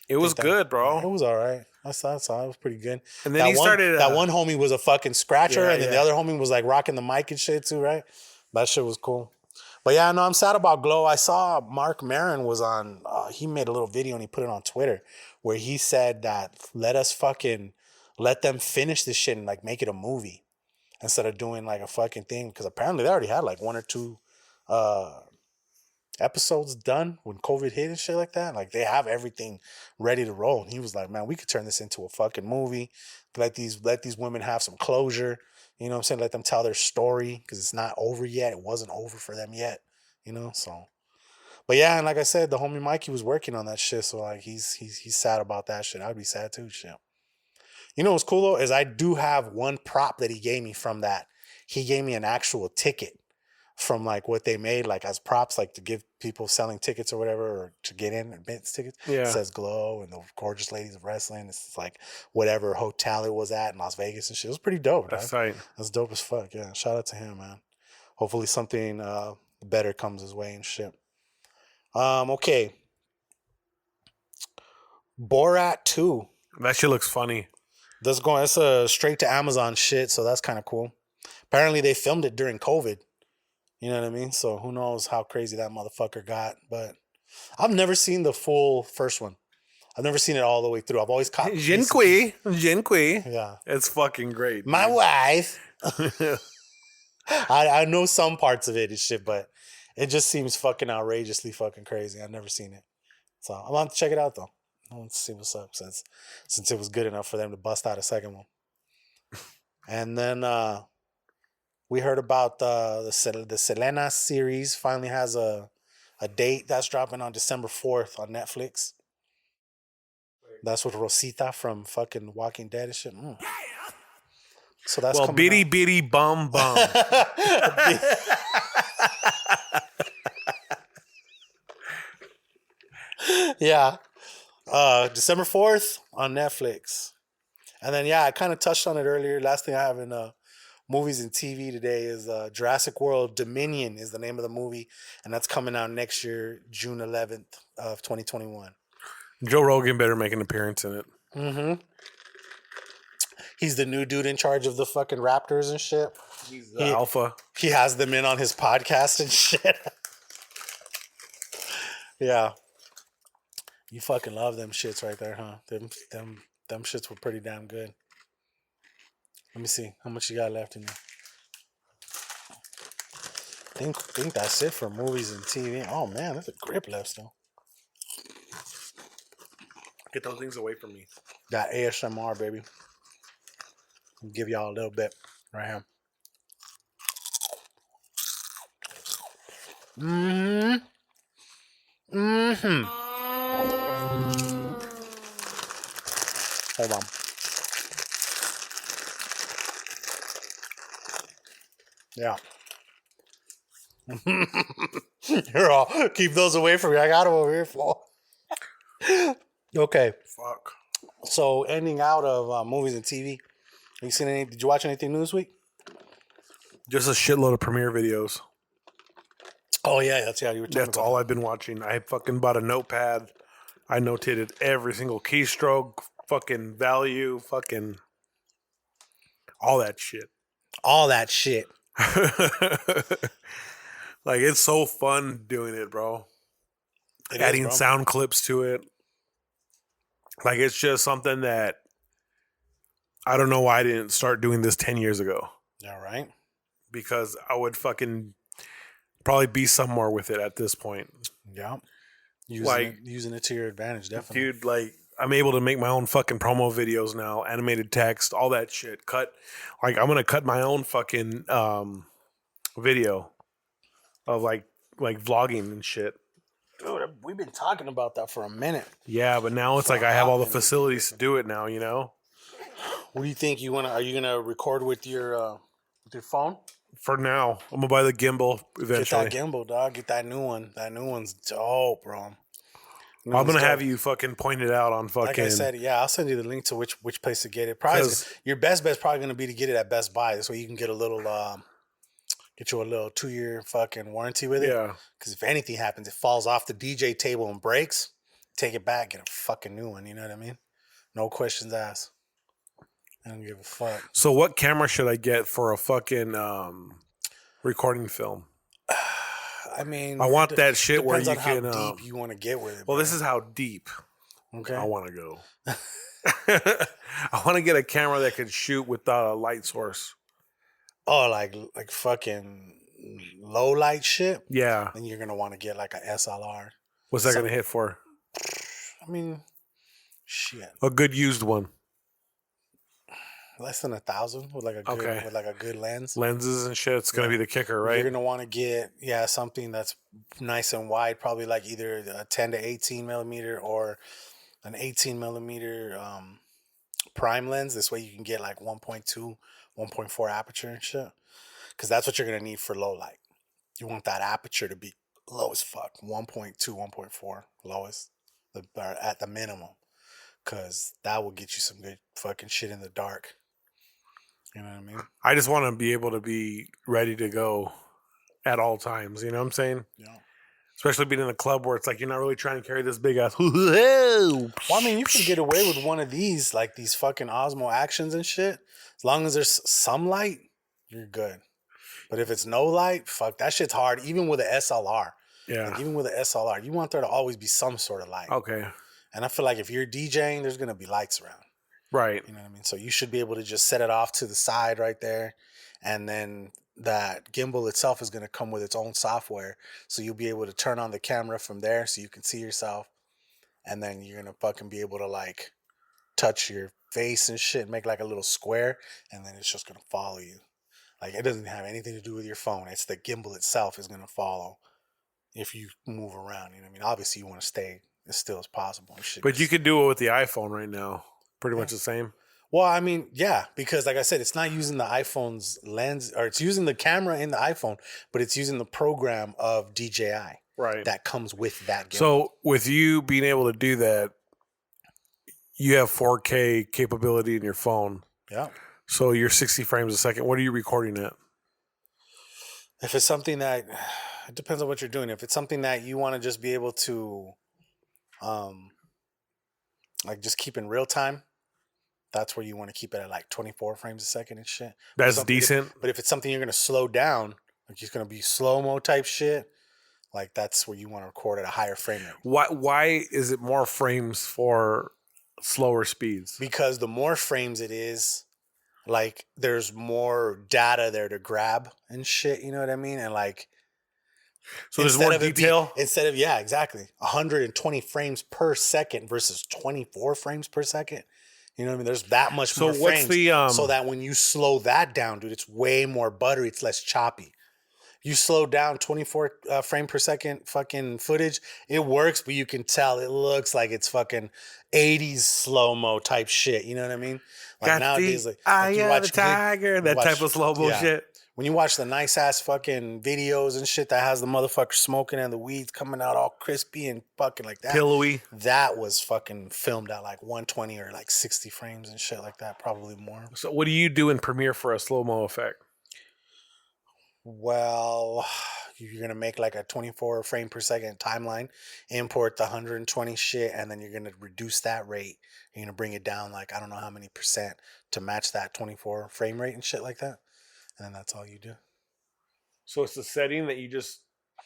It was good, bro. It was all right. I saw it was pretty good. And then that one homie was a fucking scratcher, Yeah, and then the other homie was like rocking the mic and shit too, right? That shit was cool. But yeah, no, I'm sad about Glow. I saw Mark Maron was on, he made a little video and he put it on Twitter where he said that let them finish this shit and like make it a movie instead of doing like a fucking thing. Because apparently they already had like 1 or 2 episodes done when COVID hit and shit like that. Like they have everything ready to roll. And he was like, man, we could turn this into a fucking movie. Let these women have some closure. You know what I'm saying? Let them tell their story because it's not over yet. It wasn't over for them yet, you know? So, but yeah, and like I said, the homie Mikey was working on that shit. So like he's sad about that shit. I'd be sad too, shit. You know what's cool though is I do have one prop that he gave me from that. He gave me an actual ticket from like what they made like as props, like to give people selling tickets or whatever, or to get in advance tickets. Yeah. It says Glow and the Gorgeous Ladies of Wrestling. It's like whatever hotel it was at in Las Vegas and shit. It was pretty dope. That's right? tight. That's dope as fuck. Yeah. Shout out to him, man. Hopefully something better comes his way and shit. Okay. Borat 2. That shit looks funny. It's a straight to Amazon shit, so that's kind of cool. Apparently they filmed it during COVID. You know what I mean? So who knows how crazy that motherfucker got. But I've never seen the full first one. I've never seen it all the way through. I've always caught Jinqui. Yeah. It's fucking great. My wife. I know some parts of it and shit, but it just seems fucking outrageously fucking crazy. I've never seen it. So I'm going to check it out though. I want to see what's up since it was good enough for them to bust out a second one. And then we heard about the Selinas series finally has a date that's dropping on December 4th on Netflix. That's with Rosita from fucking Walking Dead and shit. So that's well, bitty out. bitty bum bum. Yeah. December 4th on Netflix. And then I kind of touched on it earlier. Last thing I have in movies and TV today is Jurassic World Dominion is the name of the movie, and that's coming out next year, June 11th of 2021. Joe Rogan better make an appearance in it. Mm-hmm. He's the new dude in charge of the fucking Raptors and shit. He's the alpha. He has them in on his podcast and shit. Yeah. You fucking love them shits right there, huh? Them shits were pretty damn good. Let me see how much you got left in you. Think that's it for movies and TV. Oh man, there's a grip left still. Get those things away from me. Got ASMR, baby. I'll give y'all a little bit right here. Hold on. Yeah. You're all keep those away from me. I got them over here for. Okay. Fuck. So ending out of movies and TV. Did you watch anything new this week? Just a shitload of Premiere videos. Oh yeah, you were talking about. That's all I've been watching. I fucking bought a notepad. I notated every single keystroke, fucking value, fucking all that shit. All that shit. Like, it's so fun doing it, bro. Adding sound clips to it. Like, it's just something that I don't know why I didn't start doing this 10 years ago. All right. Because I would fucking probably be somewhere with it at this point. Yeah. Using it to your advantage, definitely. Dude, like, I'm able to make my own fucking promo videos now, animated text, all that shit. I'm going to cut my own fucking video of like vlogging and shit. Dude, we've been talking about that for a minute. Yeah, but now it's like I have all the facilities to do it now, you know? What do you think are you gonna record with your phone? For now, I'm gonna buy the gimbal eventually. Get that gimbal, dog. Get that new one. That new one's dope, bro. I'm gonna have you fucking point it out on fucking. Like I said, yeah, I'll send you the link to which place to get it. Probably your best bet's probably gonna be to get it at Best Buy. This way you can get a little get you a little 2-year fucking warranty with it. Yeah. Because if anything happens, it falls off the DJ table and breaks, take it back, get a fucking new one. You know what I mean? No questions asked. I don't give a fuck. So what camera should I get for a fucking recording film? I mean, I want that shit where you can. How deep you want to get with it. Well, bro. this is how deep. Okay. I want to go. I want to get a camera that can shoot without a light source. Oh, like fucking low light shit? Yeah. Then you're going to want to get like a SLR. What's that going to hit for? I mean, shit. A good used one. Less than 1,000 with like a good lens. Lenses and shit. It's going to be the kicker, right? You're going to want to get, something that's nice and wide, probably like either a 10 to 18 millimeter or an 18 millimeter prime lens. This way you can get like 1.2, 1.4 aperture and shit. Because that's what you're going to need for low light. You want that aperture to be low as fuck. 1.2, 1.4 lowest at the minimum. Because that will get you some good fucking shit in the dark. You know what I mean? I just want to be able to be ready to go at all times. You know what I'm saying? Yeah. Especially being in a club where it's like you're not really trying to carry this big ass. Well, I mean, you can get away with one of these, like these fucking Osmo Actions and shit. As long as there's some light, you're good. But if it's no light, fuck, that shit's hard. Even with an SLR. Yeah. Like, even with an SLR, you want there to always be some sort of light. Okay. And I feel like if you're DJing, there's going to be lights around. Right. You know what I mean? So you should be able to just set it off to the side right there. And then that gimbal itself is going to come with its own software. So you'll be able to turn on the camera from there so you can see yourself. And then you're going to fucking be able to like touch your face and shit, make like a little square. And then it's just going to follow you. Like it doesn't have anything to do with your phone. It's the gimbal itself is going to follow if you move around. You know what I mean? Obviously you want to stay as still as possible. But you could do it with the iPhone right now. Pretty much the same. Well, I mean, yeah, because like I said, it's not using the iPhone's lens, or it's using the camera in the iPhone, but it's using the program of DJI. Right. That comes with that gimbal. So with you being able to do that, you have 4K capability in your phone. Yeah. So you're 60 frames a second. What are you recording at? If it's something that, it depends on what you're doing. If it's something that you want to just be able to, like just keep in real time, that's where you want to keep it at like 24 frames a second and shit. That's decent. But if it's something you're going to slow down, like it's going to be slow-mo type shit, like that's where you want to record at a higher frame rate. Why is it more frames for slower speeds? Because the more frames it is, like there's more data there to grab and shit, you know what I mean? And like, so there's more detail? Instead of, yeah, exactly. 120 frames per second versus 24 frames per second. You know what I mean? There's that much more frames. So that when you slow that down, dude, it's way more buttery. It's less choppy. You slow down 24 frame per second fucking footage, it works, but you can tell it looks like it's fucking 80s slow-mo type shit. You know what I mean? Like got nowadays, like you watch the tiger, that type of slow-mo shit. When you watch the nice-ass fucking videos and shit that has the motherfucker smoking and the weeds coming out all crispy and fucking like that. Pillowy. That was fucking filmed at like 120 or like 60 frames and shit like that, probably more. So what do you do in Premiere for a slow-mo effect? Well, you're going to make like a 24 frame per second timeline, import the 120 shit, and then you're going to reduce that rate. You're going to bring it down like I don't know how many percent to match that 24 frame rate and shit like that. And then that's all you do. So it's the setting that you just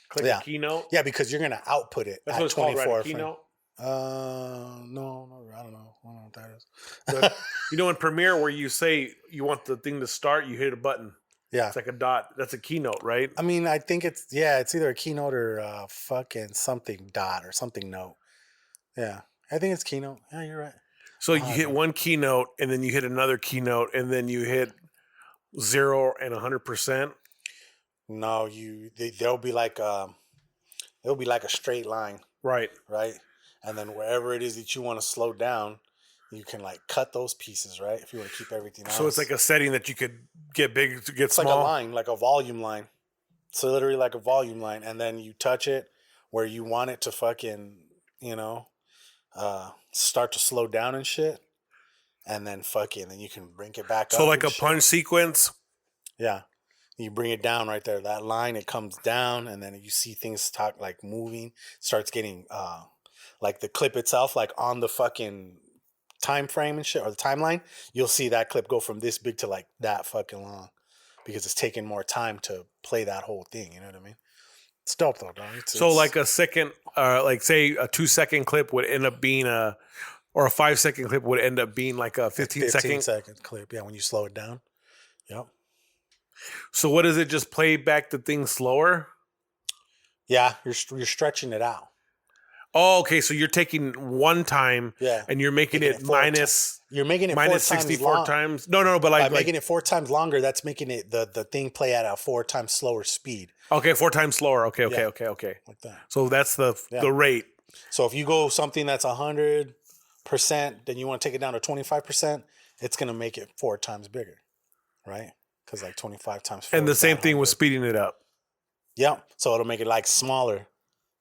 click a keynote? Yeah, because you're going to output it that's at what 24 called, right? frame. Keynote? No, I don't know. I don't know what that is. But, you know, in Premiere where you say you want the thing to start, you hit a button. Yeah. It's like a dot. That's a keynote, right? I mean, I think it's either a keynote or fucking something dot or something note. Yeah. I think it's keynote. Yeah, you're right. So you hit one keynote and then you hit another keynote and then you hit 0 and 100%. No, there'll be like a straight line. Right. Right. And then wherever it is that you want to slow down, you can like cut those pieces, right? If you want to keep everything else. So it's like a setting that you could get big to get it's small. Like a line, like a volume line. So literally like a volume line. And then you touch it where you want it to fucking, start to slow down and shit. And then then you can bring it back up. So like a punch sequence? Yeah. You bring it down right there. That line, it comes down, and then you see things start like moving. Starts getting like the clip itself, like on the fucking time frame and shit, or the timeline. You'll see that clip go from this big to like that fucking long, because it's taking more time to play that whole thing. You know what I mean? It's dope though, dog. So like a second, like say a 2-second clip would end up being or a 5-second clip would end up being like a 15 second clip. Yeah, when you slow it down. Yep. So what is it? Just play back the thing slower? Yeah, you're stretching it out. Oh, okay. So you're taking one time, and you're making it minus. You're making it minus 64 times. No, but like making it 4 times longer. That's making it the thing play at a 4 times slower speed. Okay, 4 times slower. Okay. Like that. So that's the rate. So if you go something that's 100%, then you want to take it down to 25%. It's gonna make it 4 times bigger, right? Because like 25 times 4. And the same thing with speeding it up. Yep. So it'll make it like smaller.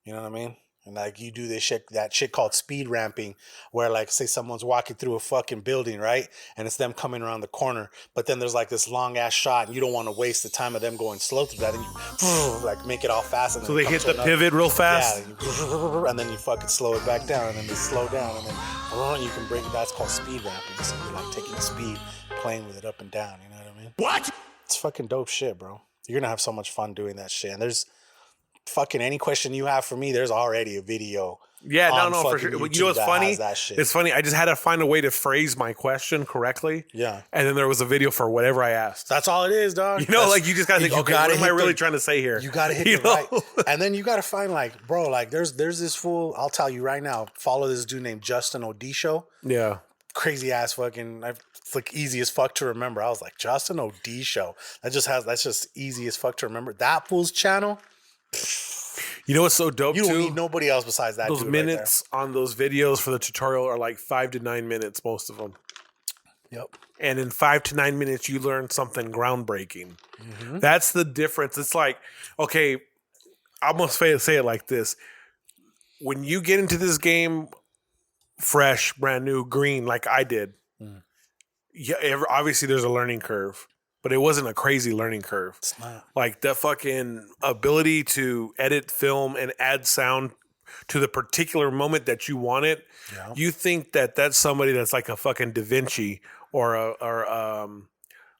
You know what I mean? And like you do that shit called speed ramping, where like say someone's walking through a fucking building, right? And it's them coming around the corner, but then there's like this long ass shot, and you don't want to waste the time of them going slow through that, and you like make it all fast. And so they hit the pivot real fast, and then you fucking slow it back down, and then they slow down, and then you can bring it. That's called speed ramping. So you're like taking the speed, playing with it up and down. You know what I mean? What? It's fucking dope shit, bro. You're gonna have so much fun doing that shit. And there's fucking any question you have for me, there's already a video. Yeah, no, for sure. You know what's funny? It's funny. I just had to find a way to phrase my question correctly. Yeah. And then there was a video for whatever I asked. That's all it is, dog. You know, like you just gotta think, okay, what am I really trying to say here? You gotta hit the right. And then you gotta find like, bro, like there's this fool, I'll tell you right now, follow this dude named Justin Odisho. Yeah. Crazy ass fucking, it's like easy as fuck to remember. I was like, Justin Odisho. That's just easy as fuck to remember. That fool's channel. You know what's so dope too? You don't need nobody else besides that. Those minutes on those videos for the tutorial are like 5 to 9 minutes, most of them. Yep. And in 5 to 9 minutes, you learn something groundbreaking. Mm-hmm. That's the difference. It's like, okay, I'm gonna say it like this: when you get into this game fresh, brand new, green, like I did, yeah, obviously there's a learning curve. But it wasn't a crazy learning curve. It's not. Like the fucking ability to edit film and add sound to the particular moment that you want it. Yeah. You think that that's somebody that's like a fucking Da Vinci or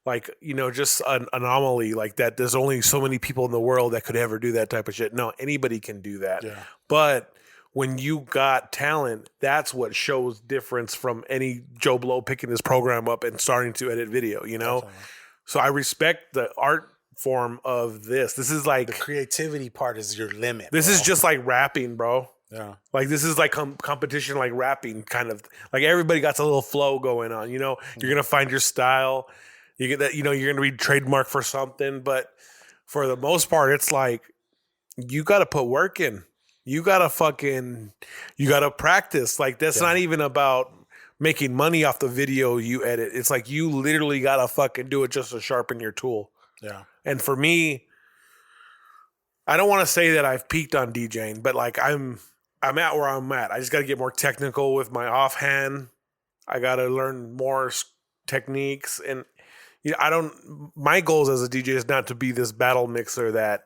like, you know, just an anomaly like that. There's only so many people in the world that could ever do that type of shit. No, anybody can do that. Yeah. But when you got talent, that's what shows difference from any Joe Blow picking his program up and starting to edit video, you know? Definitely. So I respect the art form of this. This is like... The creativity part is your limit. This is just like rapping, bro. Yeah. Like this is like competition, like rapping kind of. Like everybody got a little flow going on, you know? You're going to find your style. You get that, you know, you're going to be trademarked for something. But for the most part, it's like you got to put work in. You got to practice. Like that's not even about making money off the video you edit. It's like you literally gotta fucking do it just to sharpen your tool. Yeah. And for me, I don't want to say that I've peaked on DJing, but like I'm at where I'm at. I just gotta get more technical with my offhand. I gotta learn more techniques, and you know, my goals as a DJ is not to be this battle mixer that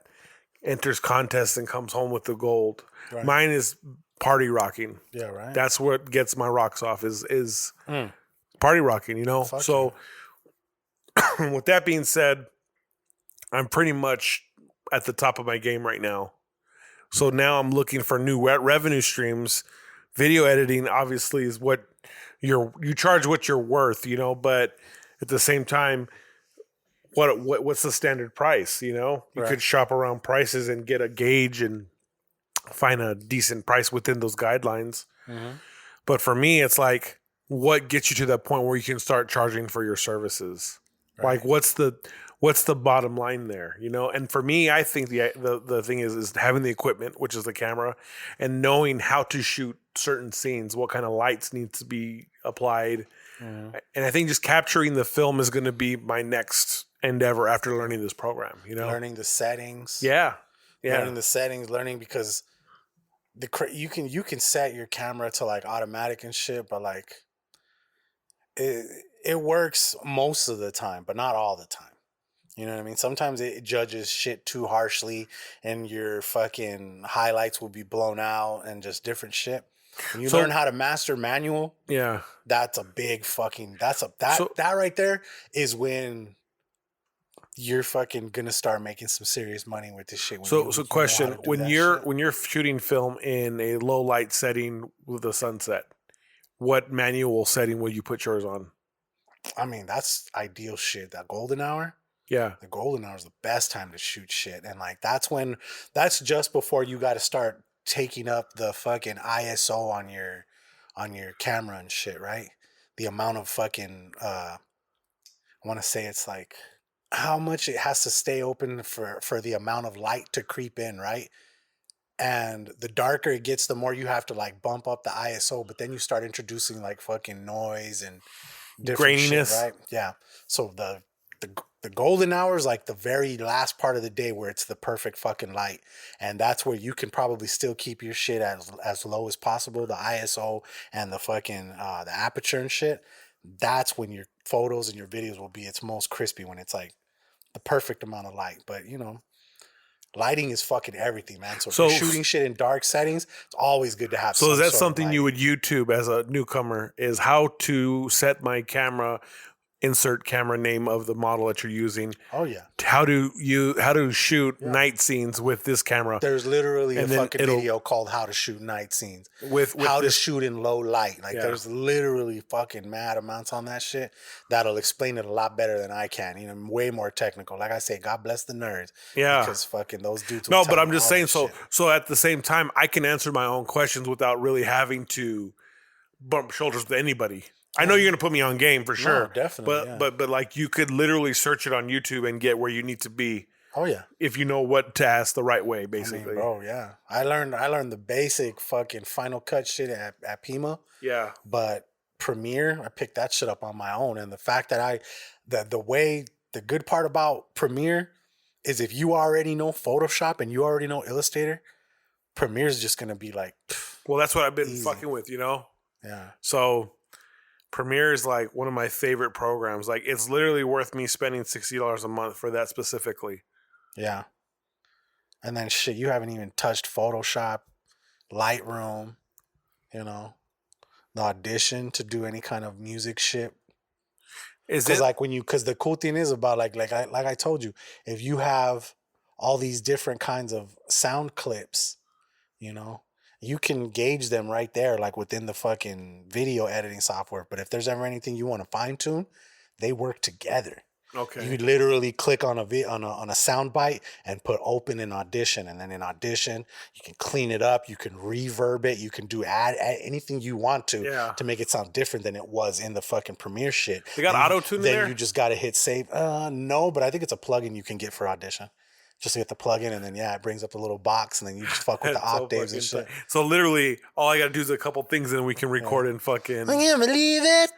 enters contests and comes home with the gold. Right. Mine is party rocking. Yeah, right. That's what gets my rocks off is party rocking, you know? Fuck so with that being said, I'm pretty much at the top of my game right now. So now I'm looking for new revenue streams. Video editing obviously is what you charge what you're worth, you know, but at the same time, what's the standard price? You know, you could shop around prices and get a gauge and find a decent price within those guidelines. Mm-hmm. But for me, it's like, what gets you to that point where you can start charging for your services? Right. Like, what's the bottom line there? You know, and for me, I think the thing is having the equipment, which is the camera, and knowing how to shoot certain scenes, what kind of lights need to be applied. Mm-hmm. And I think just capturing the film is going to be my next endeavor after learning this program. You know, learning the settings. Yeah. Learning the settings, because you can set your camera to like automatic and shit, but like it works most of the time, but not all the time. You know what I mean? Sometimes it judges shit too harshly, and your fucking highlights will be blown out and just different shit. When you learn how to master manual, that's a big fucking that right there is when you're fucking gonna start making some serious money with this shit. So question: when you're shooting film in a low light setting with a sunset, what manual setting will you put yours on? I mean, that's ideal shit. That golden hour. Yeah. The golden hour is the best time to shoot shit. And like that's just before you got to start taking up the fucking ISO on your camera and shit, right? The amount of fucking I want to say it's like how much it has to stay open for the amount of light to creep in, right? And the darker it gets, the more you have to like bump up the ISO, but then you start introducing like fucking noise and different graininess, shit, right? Yeah. So the golden hour is like the very last part of the day where it's the perfect fucking light. And that's where you can probably still keep your shit as low as possible. The ISO and the fucking, the aperture and shit. That's when your photos and your videos will be its most crispy, when it's like the perfect amount of light. But you know, lighting is fucking everything, man. So if you're shooting shit in dark settings, it's always good to have. So is that something you would YouTube as a newcomer, is how to set my camera, insert camera name of the model that you're using? Oh yeah. How to shoot night scenes with this camera? There's literally a fucking video called "How to Shoot Night Scenes" with how to shoot in low light. Like there's literally fucking mad amounts on that shit that'll explain it a lot better than I can. You know, way more technical. Like I say, God bless the nerds. Yeah. Because fucking those dudes. No, but I'm just saying. So at the same time, I can answer my own questions without really having to bump shoulders with anybody. I know you're going to put me on game for sure. No, definitely. But like you could literally search it on YouTube and get where you need to be. Oh yeah. If you know what to ask the right way, basically. I mean, bro, yeah. I learned the basic fucking Final Cut shit at Pima. Yeah. But Premiere, I picked that shit up on my own. And the fact that the good part about Premiere is if you already know Photoshop and you already know Illustrator, Premiere's just going to be like, well, that's what I've been fucking with, you know? Yeah. So Premiere is like one of my favorite programs. Like it's literally worth me spending $60 a month for that specifically. Yeah. And then shit, you haven't even touched Photoshop, Lightroom, you know, the Audition to do any kind of music shit. Because the cool thing is about like I told you, if you have all these different kinds of sound clips, you know, you can gauge them right there, like within the fucking video editing software. But if there's ever anything you want to fine tune, they work together. Okay. You literally click on a sound bite and put open in Audition, and then in Audition you can clean it up, you can reverb it, you can do add anything you want to make it sound different than it was in the fucking Premiere shit. They got auto tune there. Then you just got to hit save. No, but I think it's a plugin you can get for Audition. Just to get the plugin, and then it brings up a little box, and then you just fuck with the octaves and shit. So literally, all I got to do is a couple things, and then we can record and fucking. I can't believe it.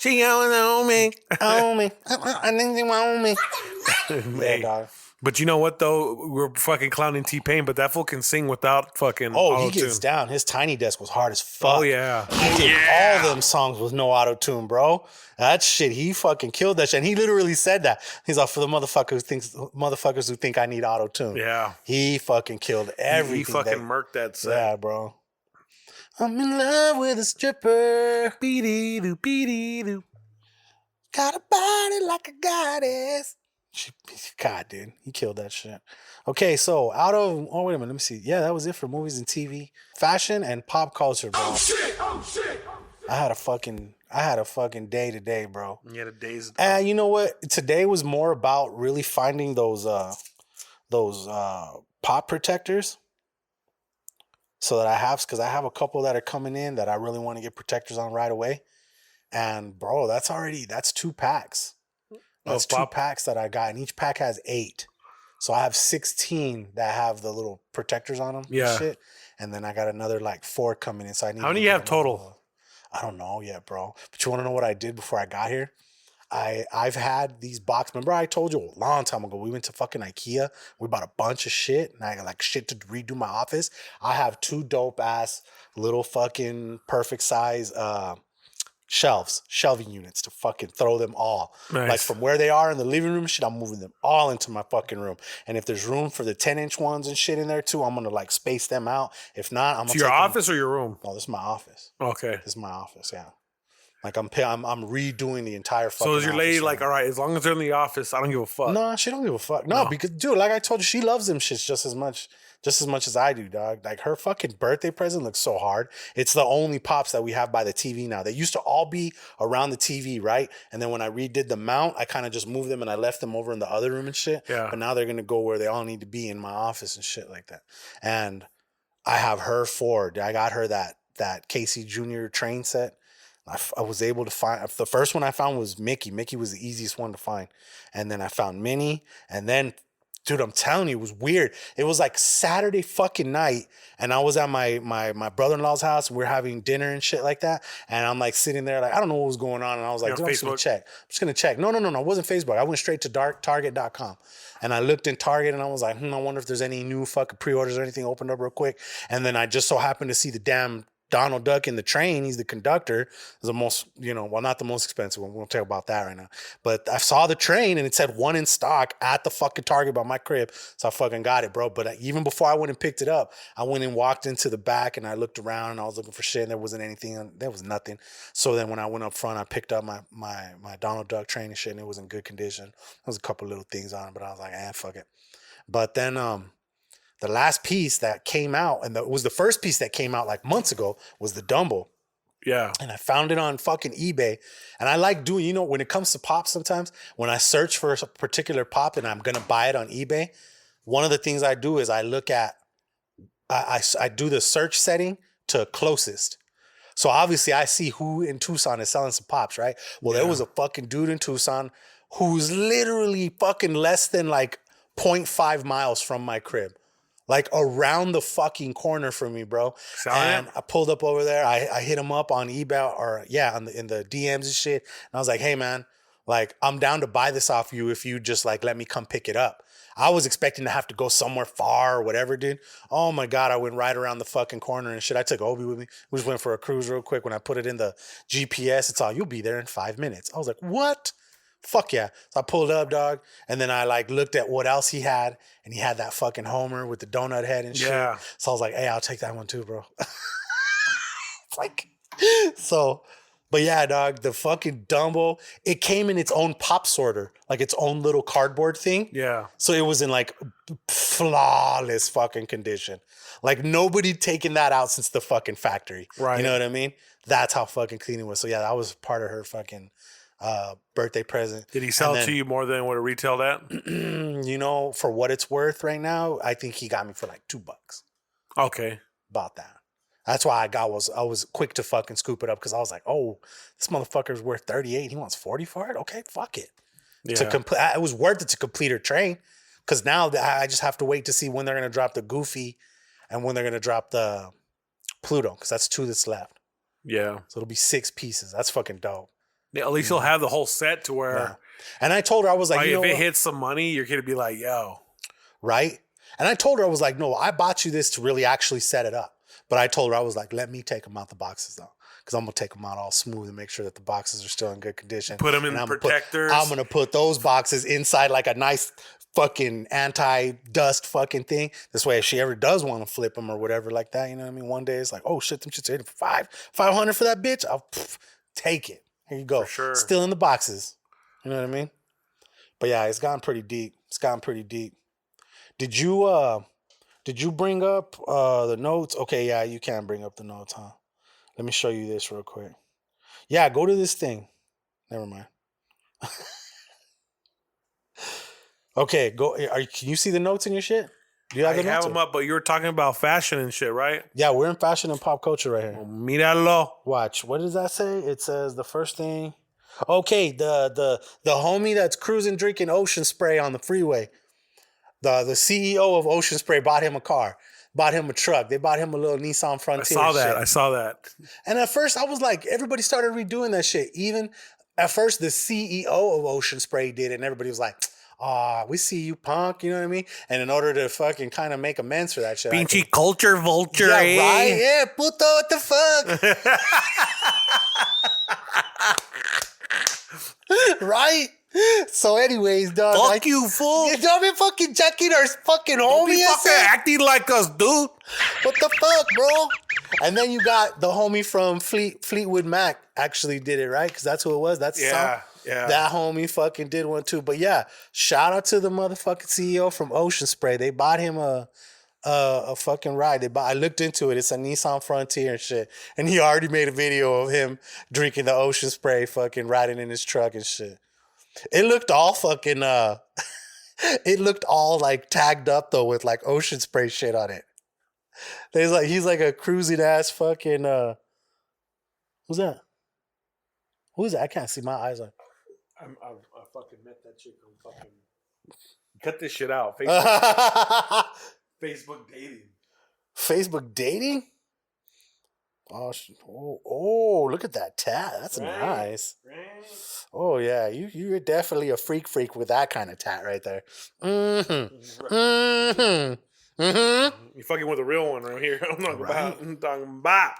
She going on me, on me. I think they want me. Yeah, dog. But you know what though? We're fucking clowning T-Pain, but that fool can sing without fucking. Oh, he gets down. His Tiny Desk was hard as fuck. Oh yeah, he did all them songs with no auto tune, bro. That shit, he fucking killed that shit. And he literally said that. He's like, for the motherfuckers who think I need auto tune. Yeah, he fucking killed everything. He fucking murked that set. Yeah, bro. I'm in love with a stripper. Beady-doo, beady-doo. Got a body like a goddess. God, dude, he killed that shit. Okay, so wait a minute, let me see. Yeah, that was it for movies and TV, fashion, and pop culture, bro. Oh shit! I had a fucking I had a fucking day today, bro. You had a day's. And you know what? Today was more about really finding those pop protectors. So that I have, because I have a couple that are coming in that I really want to get protectors on right away. And bro, that's 2 packs. That's 2 packs that I got, and each pack has 8. So I have 16 that have the little protectors on them. Yeah. And shit. And then I got another like 4 coming in. So I need. How many you have total? I don't know yet, bro. But you want to know what I did before I got here? I've had these boxes. Remember I told you a long time ago, we went to fucking IKEA. We bought a bunch of shit, and I got like shit to redo my office. I have 2 dope ass little fucking perfect size shelving units to fucking throw them all. Nice. Like from where they are in the living room shit, I'm moving them all into my fucking room. And if there's room for the 10-inch ones and shit in there too, I'm gonna like space them out. If not, I'm gonna your office or your room? No, this is my office. Okay. This is my office, yeah. Like I'm redoing the entire fucking. So is your lady like, now. all right, as long as they're in the office, I don't give a fuck? No, she don't give a fuck. No, because dude, like I told you, she loves them shits just as much as I do, dog. Like her fucking birthday present looks so hard. It's the only pops that we have by the TV now. They used to all be around the TV, right? And then when I redid the mount, I kind of just moved them and I left them over in the other room and shit. Yeah. But now they're gonna go where they all need to be in my office and shit like that. And I have her 4. I got her that Casey Jr. train set. I was able to find, the first one I found was Mickey. Mickey was the easiest one to find. And then I found Minnie. And then, dude, I'm telling you, it was weird. It was like Saturday fucking night. And I was at my brother-in-law's house. And we were having dinner and shit like that. And I'm like sitting there, like, I don't know what was going on. And I was like, dude, I'm just going to check. I'm just going to check. No. It wasn't Facebook. I went straight to Target.com. And I looked in Target and I was like, I wonder if there's any new fucking pre-orders or anything opened up real quick. And then I just so happened to see the damn Donald Duck in the train. He's the conductor. It's the most, not the most expensive one. We won't talk about that right now. But I saw the train and it said 1 in stock at the fucking Target by my crib. So I fucking got it, bro. But even before I went and picked it up, I went and walked into the back and I looked around and I was looking for shit and there wasn't anything. There was nothing. So then when I went up front, I picked up my Donald Duck train and shit and it was in good condition. There was a couple little things on it, but I was like, fuck it. But then, the last piece that came out, and it was the first piece that came out like months ago, was the Dumbo. Yeah. And I found it on fucking eBay. And I like doing, when it comes to pop sometimes, when I search for a particular pop and I'm going to buy it on eBay, one of the things I do is I look at, I do the search setting to closest. So obviously I see who in Tucson is selling some pops, right? Well, there was a fucking dude in Tucson who's literally fucking less than like 0.5 miles from my crib. Like around the fucking corner from me, bro. And I pulled up over there. I hit him up on eBay in the DMs and shit. And I was like, hey man, like I'm down to buy this off you if you just like let me come pick it up. I was expecting to have to go somewhere far or whatever, dude. Oh my God, I went right around the fucking corner and shit. I took Obi with me. We just went for a cruise real quick. When I put it in the GPS, it's all, you'll be there in 5 minutes. I was like, what? Fuck yeah. So I pulled up, dog. And then I like looked at what else he had. And he had that fucking Homer with the donut head and shit. Yeah. So I was like, hey, I'll take that one too, bro. But yeah, dog, the fucking Dumbo, it came in its own pop sorter, like its own little cardboard thing. Yeah. So it was in like flawless fucking condition. Like nobody taken that out since the fucking factory. Right. You know what I mean? That's how fucking clean it was. So yeah, that was part of her fucking birthday present. Did he sell it to you more than what it retailed at? For what it's worth right now, I think he got me for like $2. Okay. About that. That's why I was quick to fucking scoop it up because I was like, oh, this motherfucker's worth 38. He wants 40 for it? Okay, fuck it. Yeah. It was worth it to complete her train because now I just have to wait to see when they're going to drop the Goofy and when they're going to drop the Pluto because that's 2 that's left. Yeah. So it'll be 6 pieces. That's fucking dope. Yeah, at least you'll have the whole set to where. Yeah. And I told her, I was like, if it hits some money, you're going to be like, yo. Right? And I told her, I was like, no, I bought you this to really actually set it up. But I told her, I was like, let me take them out the boxes though. Because I'm going to take them out all smooth and make sure that the boxes are still in good condition. Put them in protectors. I'm going to put those boxes inside like a nice fucking anti-dust fucking thing. This way, if she ever does want to flip them or whatever like that, you know what I mean? One day it's like, oh shit, them shit's hitting for $500 for that bitch. I'll take it. Here you go. For sure. Still in the boxes. You know what I mean? But yeah, it's gotten pretty deep. Did you bring up the notes? Okay, yeah, you can bring up the notes, huh? Let me show you this real quick. Yeah, go to this thing. Never mind. Okay, go. Can you see the notes in your shit? Do you have the notes? I have them up, but you were talking about fashion and shit, right? Yeah, we're in fashion and pop culture right here. Míralo. Watch. What does that say? It says the first thing. Okay, the homie that's cruising drinking Ocean Spray on the freeway. The CEO of Ocean Spray bought him a car, bought him a truck. They bought him a little Nissan Frontier. I saw that. And at first I was like, everybody started redoing that shit. Even at first the CEO of Ocean Spray did it, and everybody was like, we see you, punk, you know what I mean? And in order to fucking kind of make amends for that shit. Pinchy culture vulture, yeah, eh? Right? Yeah, puto, what the fuck? Right? So anyways, dog. Fuck you, fool. You don't be fucking checking our fucking homie. Don't be fucking acting like us, dude. What the fuck, bro? And then you got the homie from Fleetwood Mac actually did it, right? Because that's who it was. That's the song. Yeah. That homie fucking did one too. But yeah, shout out to the motherfucking CEO from Ocean Spray. They bought him a fucking ride. I looked into it. It's a Nissan Frontier and shit. And he already made a video of him drinking the Ocean Spray, fucking riding in his truck and shit. It looked all fucking it looked all like tagged up though with like Ocean Spray shit on it. He's like a cruising ass fucking who's that? Who is that? I can't see, my eyes on. I fucking met that chick on fucking. Cut this shit out. Facebook dating. Facebook dating? Oh, look at that tat. That's nice. Right. Oh yeah, you're definitely a freak with that kind of tat right there. Mm-hmm. You fucking with a real one right here. I'm talking about.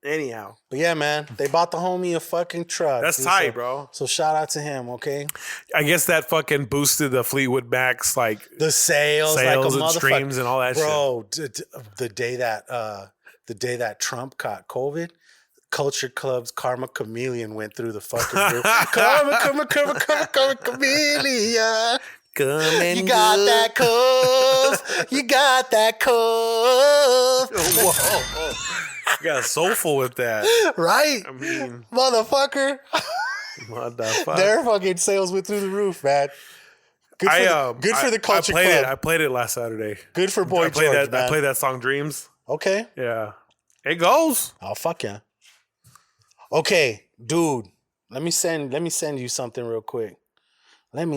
Anyhow. But yeah, man, they bought the homie a fucking truck. That's tight, bro. So shout out to him, okay? I guess that fucking boosted the Fleetwood Mac's like the sales like a and streams and all that shit. Bro, the day that Trump caught COVID, Culture Club's Karma Chameleon went through the fucking roof. Karma Chameleon. You got that cough. You got that cough. Whoa. You got soulful with that. Right? I mean, motherfucker. Their fucking sales went through the roof, man. Good for the Culture Club. I played it last Saturday. Good for Boy George, man. I played that song Dreams. Okay. Yeah. It goes. Oh, fuck yeah. Okay, dude. Let me send you something real quick. And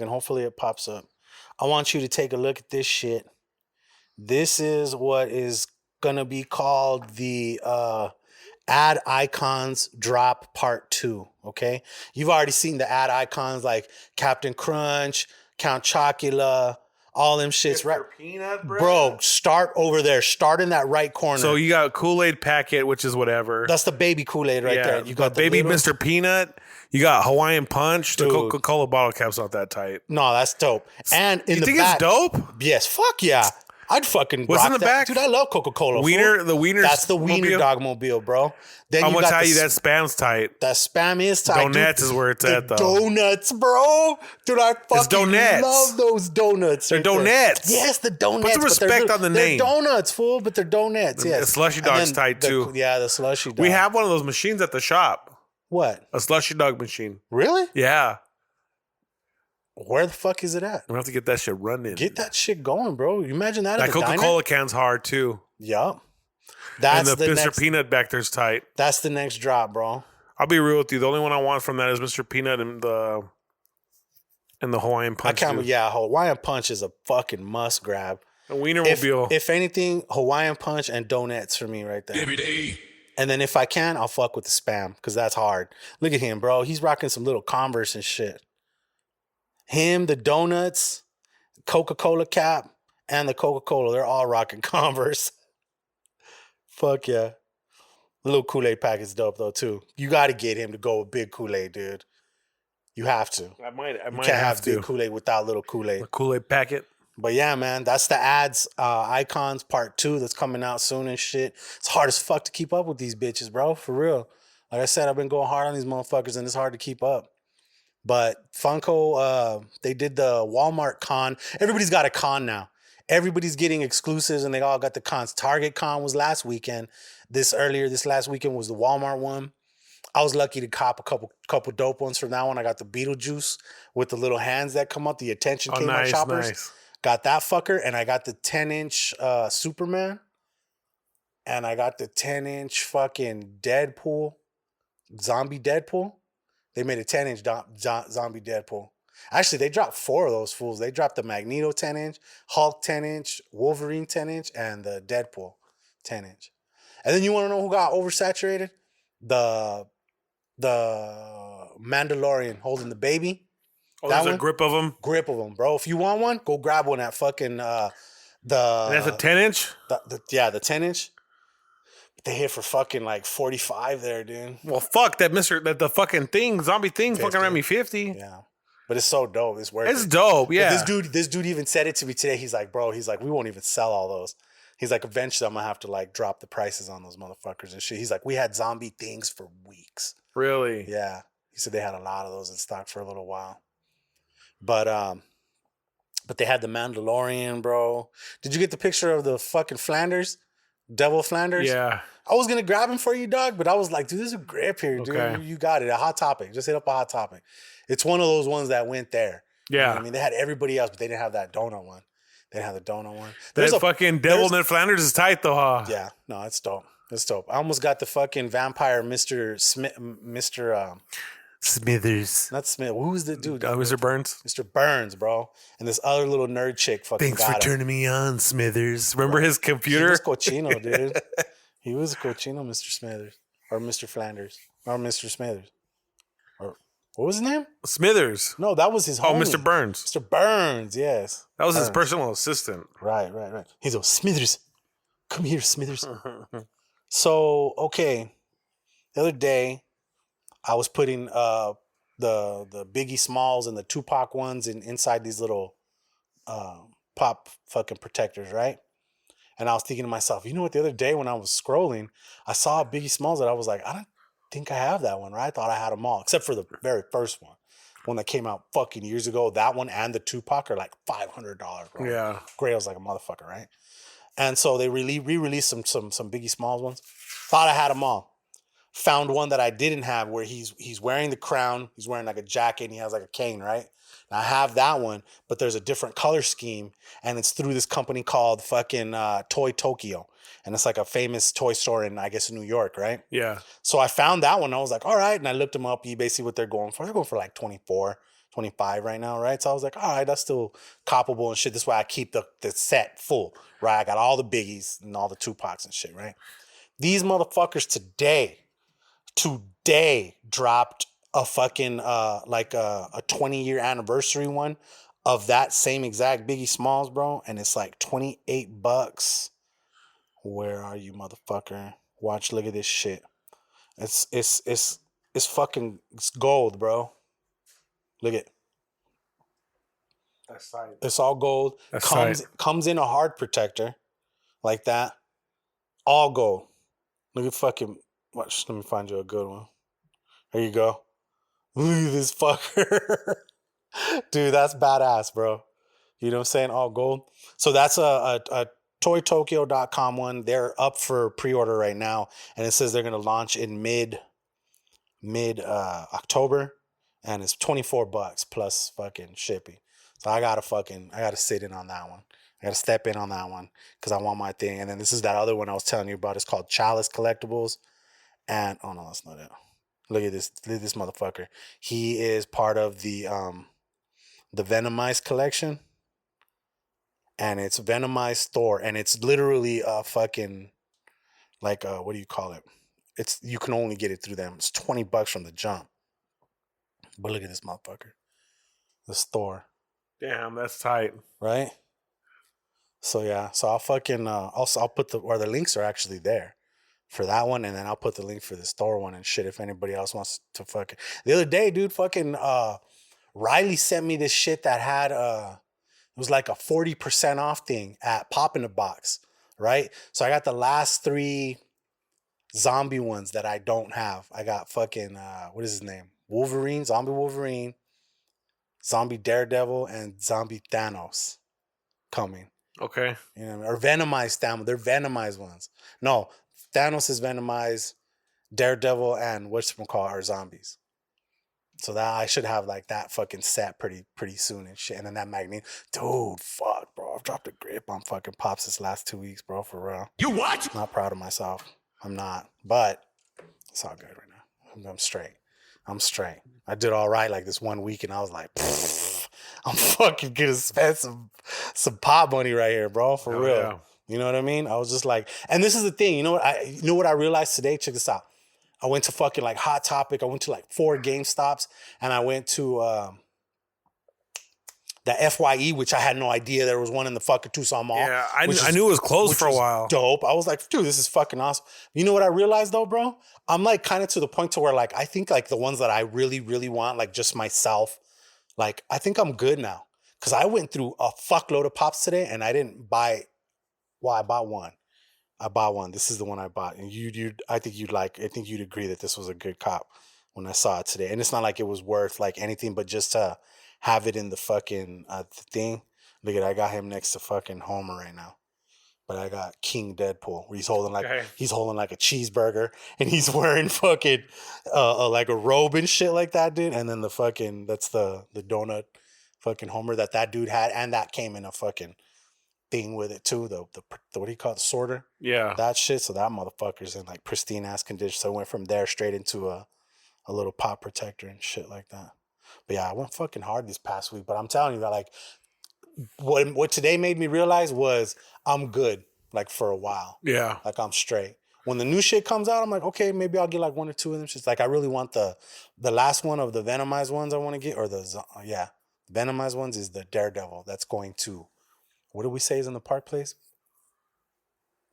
hopefully it pops up. I want you to take a look at this shit. This is what is gonna be called the ad icons drop part 2. Okay, you've already seen the ad icons like Captain Crunch, Count Chocula, all them shits, right? Peanut, bro, start over there. Start in that right corner. So you got Kool-Aid packet, which is whatever. That's the baby Kool-Aid right there. You got the baby little... Mr. Peanut. You got Hawaiian Punch. Dude. The Coca-Cola bottle cap's not that tight. No, that's dope. And in the think back, it's dope? Yes, fuck yeah. I'd fucking what's rock in the that. back? Dude, I love Coca-Cola. The Wiener. That's the Wiener Dog Mobile, bro. Then I'm gonna tell you that spam's tight. That spam is tight. Donuts is where it's at, though. Donuts, bro. Dude, I fucking love those donuts. They're donuts. Yes, the donuts. Put some respect on the name. They're donuts, fool, but they're donuts. Yes. The slushy dog's tight too. Yeah, the slushy dog. We have one of those machines at the shop. What? A slushy dog machine. Really? Yeah. Where the fuck is it at? We have to get that shit running. Get that shit going, bro. You imagine that? That Coca-Cola can's hard too. Yup. And the Mr. Peanut back there's tight. That's the next drop, bro. I'll be real with you. The only one I want from that is Mr. Peanut and the Hawaiian Punch. Hawaiian Punch is a fucking must grab. A Wiener Mobile. If anything, Hawaiian Punch and donuts for me right there. DVD. And then if I can, I'll fuck with the spam because that's hard. Look at him, bro. He's rocking some little Converse and shit. Him, the donuts, Coca-Cola cap, and the Coca-Cola, they're all rocking Converse. Fuck yeah. The little Kool-Aid packet's dope though too. You got to get him to go with big Kool-Aid, dude. You have to. I might you can't have big Kool-Aid without little Kool-Aid. A Kool-Aid packet. But yeah, man, that's the ads, icons part 2 that's coming out soon and shit. It's hard as fuck to keep up with these bitches, bro. For real. Like I said, I've been going hard on these motherfuckers and it's hard to keep up. But Funko, they did the Walmart con. Everybody's got a con now. everybody's getting exclusives and they all got the cons. Target Con was last weekend. This last weekend was the Walmart one. I was lucky to cop a couple dope ones from that one. I got the Beetlejuice with the little hands that come up, the attention Kmart shoppers. Nice. Got that fucker, and I got the 10-inch Superman, and I got the 10-inch fucking Deadpool, zombie Deadpool. They made a 10-inch zombie Deadpool. Actually, they dropped 4 of those fools. They dropped the Magneto 10-inch, Hulk 10-inch, Wolverine 10-inch, and the Deadpool 10-inch. And then you want to know who got oversaturated? The Mandalorian holding the baby. Oh, there's a grip of them? Grip of them, bro. If you want one, go grab one at fucking And that's a 10-inch? The 10-inch. They hit for fucking like 45 there, dude. Well, fuck that the fucking thing, zombie thing 50. Fucking around me 50. Yeah. But it's so dope. It's worth it. It's dope, yeah. But this dude even said it to me today. He's like, bro, we won't even sell all those. He's like, eventually I'm gonna have to like drop the prices on those motherfuckers and shit. He's like, we had zombie things for weeks. Really? Yeah. He said they had a lot of those in stock for a little while. But they had the Mandalorian, bro. Did you get the picture of the fucking Flanders? Devil Flanders? Yeah. I was gonna grab him for you, dog, but I was like, dude, there's a grip here, dude. Okay. You got it. A Hot Topic. Just hit up a Hot Topic. It's one of those ones that went there. Yeah. You know what I mean, they had everybody else, but they didn't have that donut one. They didn't have the donut one. That fucking Devil Ned Flanders is tight though, huh? Yeah. No, it's dope. It's dope. I almost got the fucking vampire Mr. Smithers. Not Smith. Who's the dude? Mr. Burns. Mr. Burns, bro. And this other little nerd chick fucking Thanks got for him. turning me on, Smithers. Remember his computer? He was cochino, dude. He was a cochino, Mr. Smithers. Or Mr. Flanders. Or Mr. Smithers. Or what was his name? Smithers. No, that was his homie. Oh, Mr. Burns. Mr. Burns, yes. That was Burns. his personal assistant. Right. He's a Smithers. Come here, Smithers. So, okay. The other day, I was putting the Biggie Smalls and the Tupac ones inside these little pop fucking protectors, right? And I was thinking to myself, you know what? The other day when I was scrolling, I saw Biggie Smalls that I was like, I don't think I have that one, right? I thought I had them all, except for the very first one that came out fucking years ago. That one and the Tupac are like $500, bro. Yeah. Grail's like a motherfucker, right? And so they re-released some Biggie Smalls ones. Thought I had them all. Found one that I didn't have where he's wearing the crown. He's wearing like a jacket and he has like a cane, right? And I have that one, but there's a different color scheme and it's through this company called fucking Toy Tokyo. And it's like a famous toy store in, I guess, New York, right? Yeah. So I found that one. I was like, all right. And I looked them up, eBay, see what they're going for. They're going for like 24, 25 right now, right? So I was like, all right, that's still coppable and shit. This way I keep the set full, right? I got all the Biggies and all the Tupacs and shit, right? These motherfuckers today dropped a fucking like a 20-year anniversary one of that same exact Biggie Smalls, bro, and it's like $28. Where are you, motherfucker? Watch, look at this shit. It's fucking, it's gold, bro. Look at. That's tight. It's all gold. That's comes in a hard protector like that. All gold. Look at fucking. Watch. Let me find you a good one. There you go. Look at this fucker. Dude, that's badass, bro. You know what I'm saying? All gold. So that's a ToyTokyo.com one. They're up for pre-order right now. And it says they're going to launch in mid October. And it's $24 plus fucking shipping. So I gotta sit in on that one. I gotta step in on that one because I want my thing. And then this is that other one I was telling you about. It's called Chalice Collectibles. And oh no, that's not it. Look at this motherfucker. He is part of the Venomized collection. And it's Venomized Thor. And it's literally a fucking like what do you call it? It's you can only get it through them. It's $20 from the jump. But look at this motherfucker. This Thor. Damn, that's tight. Right? So yeah. So I'll fucking also I'll put the links are actually there for that one, and then I'll put the link for this Thor one and shit if anybody else wants to fucking. The other day, dude, fucking Riley sent me this shit that had it was like a 40% off thing at Pop in the Box, right? So I got the last 3 zombie ones that I don't have. I got fucking what is his name? Zombie Wolverine, Zombie Daredevil, and Zombie Thanos coming. Okay. You know, or Venomized Thanos. They're Venomized ones. No, Thanos is Venomized. Daredevil and whatchamacallit are zombies. So that I should have like that fucking set pretty soon and shit. And then that Magneto. Dude, fuck, bro. I've dropped a grip on fucking Pops this last 2 weeks, bro, for real. You what? Not proud of myself. I'm not. But it's all good right now. I'm straight. I'm straight. I did all right like this 1 week and I was like, I'm fucking gonna spend some pop money right here, bro, for real. Yeah. You know what I mean? I was just like, and this is the thing, you know what I realized today? Check this out. I went to fucking like Hot Topic. I went to like 4 GameStops and I went to the FYE, which I had no idea there was one in the fucking Tucson Mall. Yeah, I knew it was closed for a while. Dope. I was like, dude, this is fucking awesome. You know what I realized though, bro? I'm like kind of to the point to where like I think like the ones that I really, really want, like just myself, like I think I'm good now. Cause I went through a fuckload of pops today and I didn't buy. Well, I bought one. This is the one I bought. And I think you'd agree that this was a good cop when I saw it today. And it's not like it was worth like anything, but just to have it in the fucking thing. Look at, I got him next to fucking Homer right now. But I got King Deadpool, where he's holding like a cheeseburger and he's wearing fucking like a robe and shit like that, dude. And then the fucking, that's the donut fucking Homer that dude had. And that came in a fucking thing with it too, the what do you call it, the sorter? Yeah. That shit. So that motherfucker's in like pristine ass condition. So I went from there straight into a little pop protector and shit like that. But yeah, I went fucking hard this past week. But I'm telling you that like what today made me realize was I'm good like for a while. Yeah. Like I'm straight. When the new shit comes out, I'm like, okay, maybe I'll get like 1 or 2 of them shits. Like I really want the last one of the Venomized ones I want to get, or Venomized ones is the Daredevil that's going to, what did we say is in the Park Place?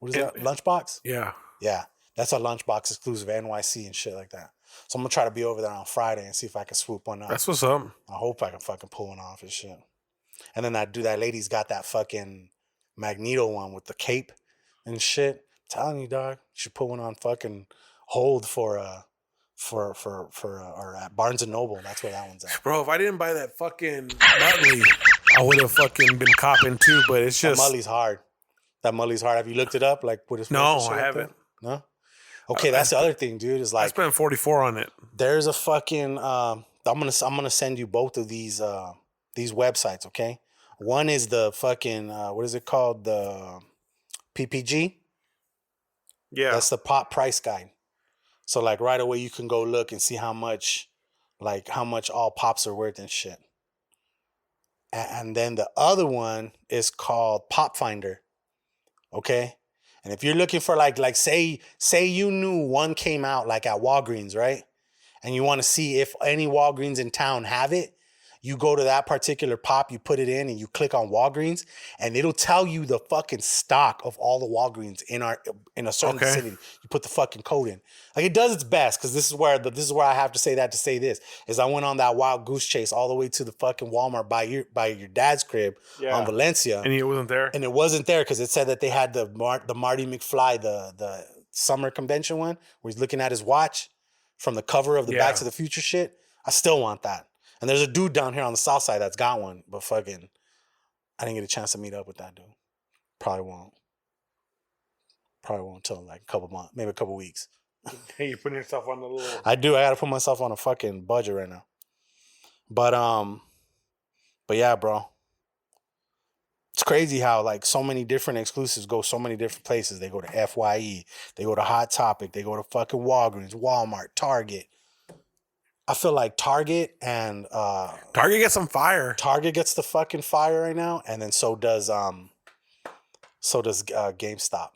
What is that? Lunchbox? Yeah. Yeah. That's a Lunchbox exclusive NYC and shit like that. So I'm going to try to be over there on Friday and see if I can swoop one up. That's what's up. I hope I can fucking pull one off and shit. And then that lady's got that fucking Magneto one with the cape and shit. I'm telling you, dog, you should put one on fucking hold for at Barnes and Noble. That's where that one's at. Bro, if I didn't buy that fucking Muttley, I would have fucking been copping too, but it's just... That Muttley's hard. Have you looked it up? Like, what is? No, I haven't. No? Okay, that's the other thing, dude, is like... I spent $44 on it. There's a fucking... I'm gonna send you both of these websites, okay? One is the fucking... what is it called? The PPG? Yeah. That's the pop price guide. So, like, right away, you can go look and see how much all pops are worth and shit. And then the other one is called Pop Finder. Okay? And if you're looking for like say you knew one came out like at Walgreens, right? And you want to see if any Walgreens in town have it, you go to that particular pop, you put it in and you click on Walgreens and it'll tell you the fucking stock of all the Walgreens in a certain vicinity. You put the fucking code in. Like it does its best, because this is where I have to say that to say this is I went on that wild goose chase all the way to the fucking Walmart by your dad's crib on Valencia. And it wasn't there? And it wasn't there because it said that they had the Marty McFly, the summer convention one, where he's looking at his watch from the cover of the Back to the Future shit. I still want that. And there's a dude down here on the south side that's got one, but fucking, I didn't get a chance to meet up with that dude. Probably won't until like a couple months, maybe a couple weeks. Hey, you're putting yourself on the little... I do. I got to put myself on a fucking budget right now. But yeah, bro. It's crazy how like so many different exclusives go so many different places. They go to FYE, they go to Hot Topic, they go to fucking Walgreens, Walmart, Target. I feel like Target and Target gets some fire. Target gets the fucking fire right now, and then so does GameStop.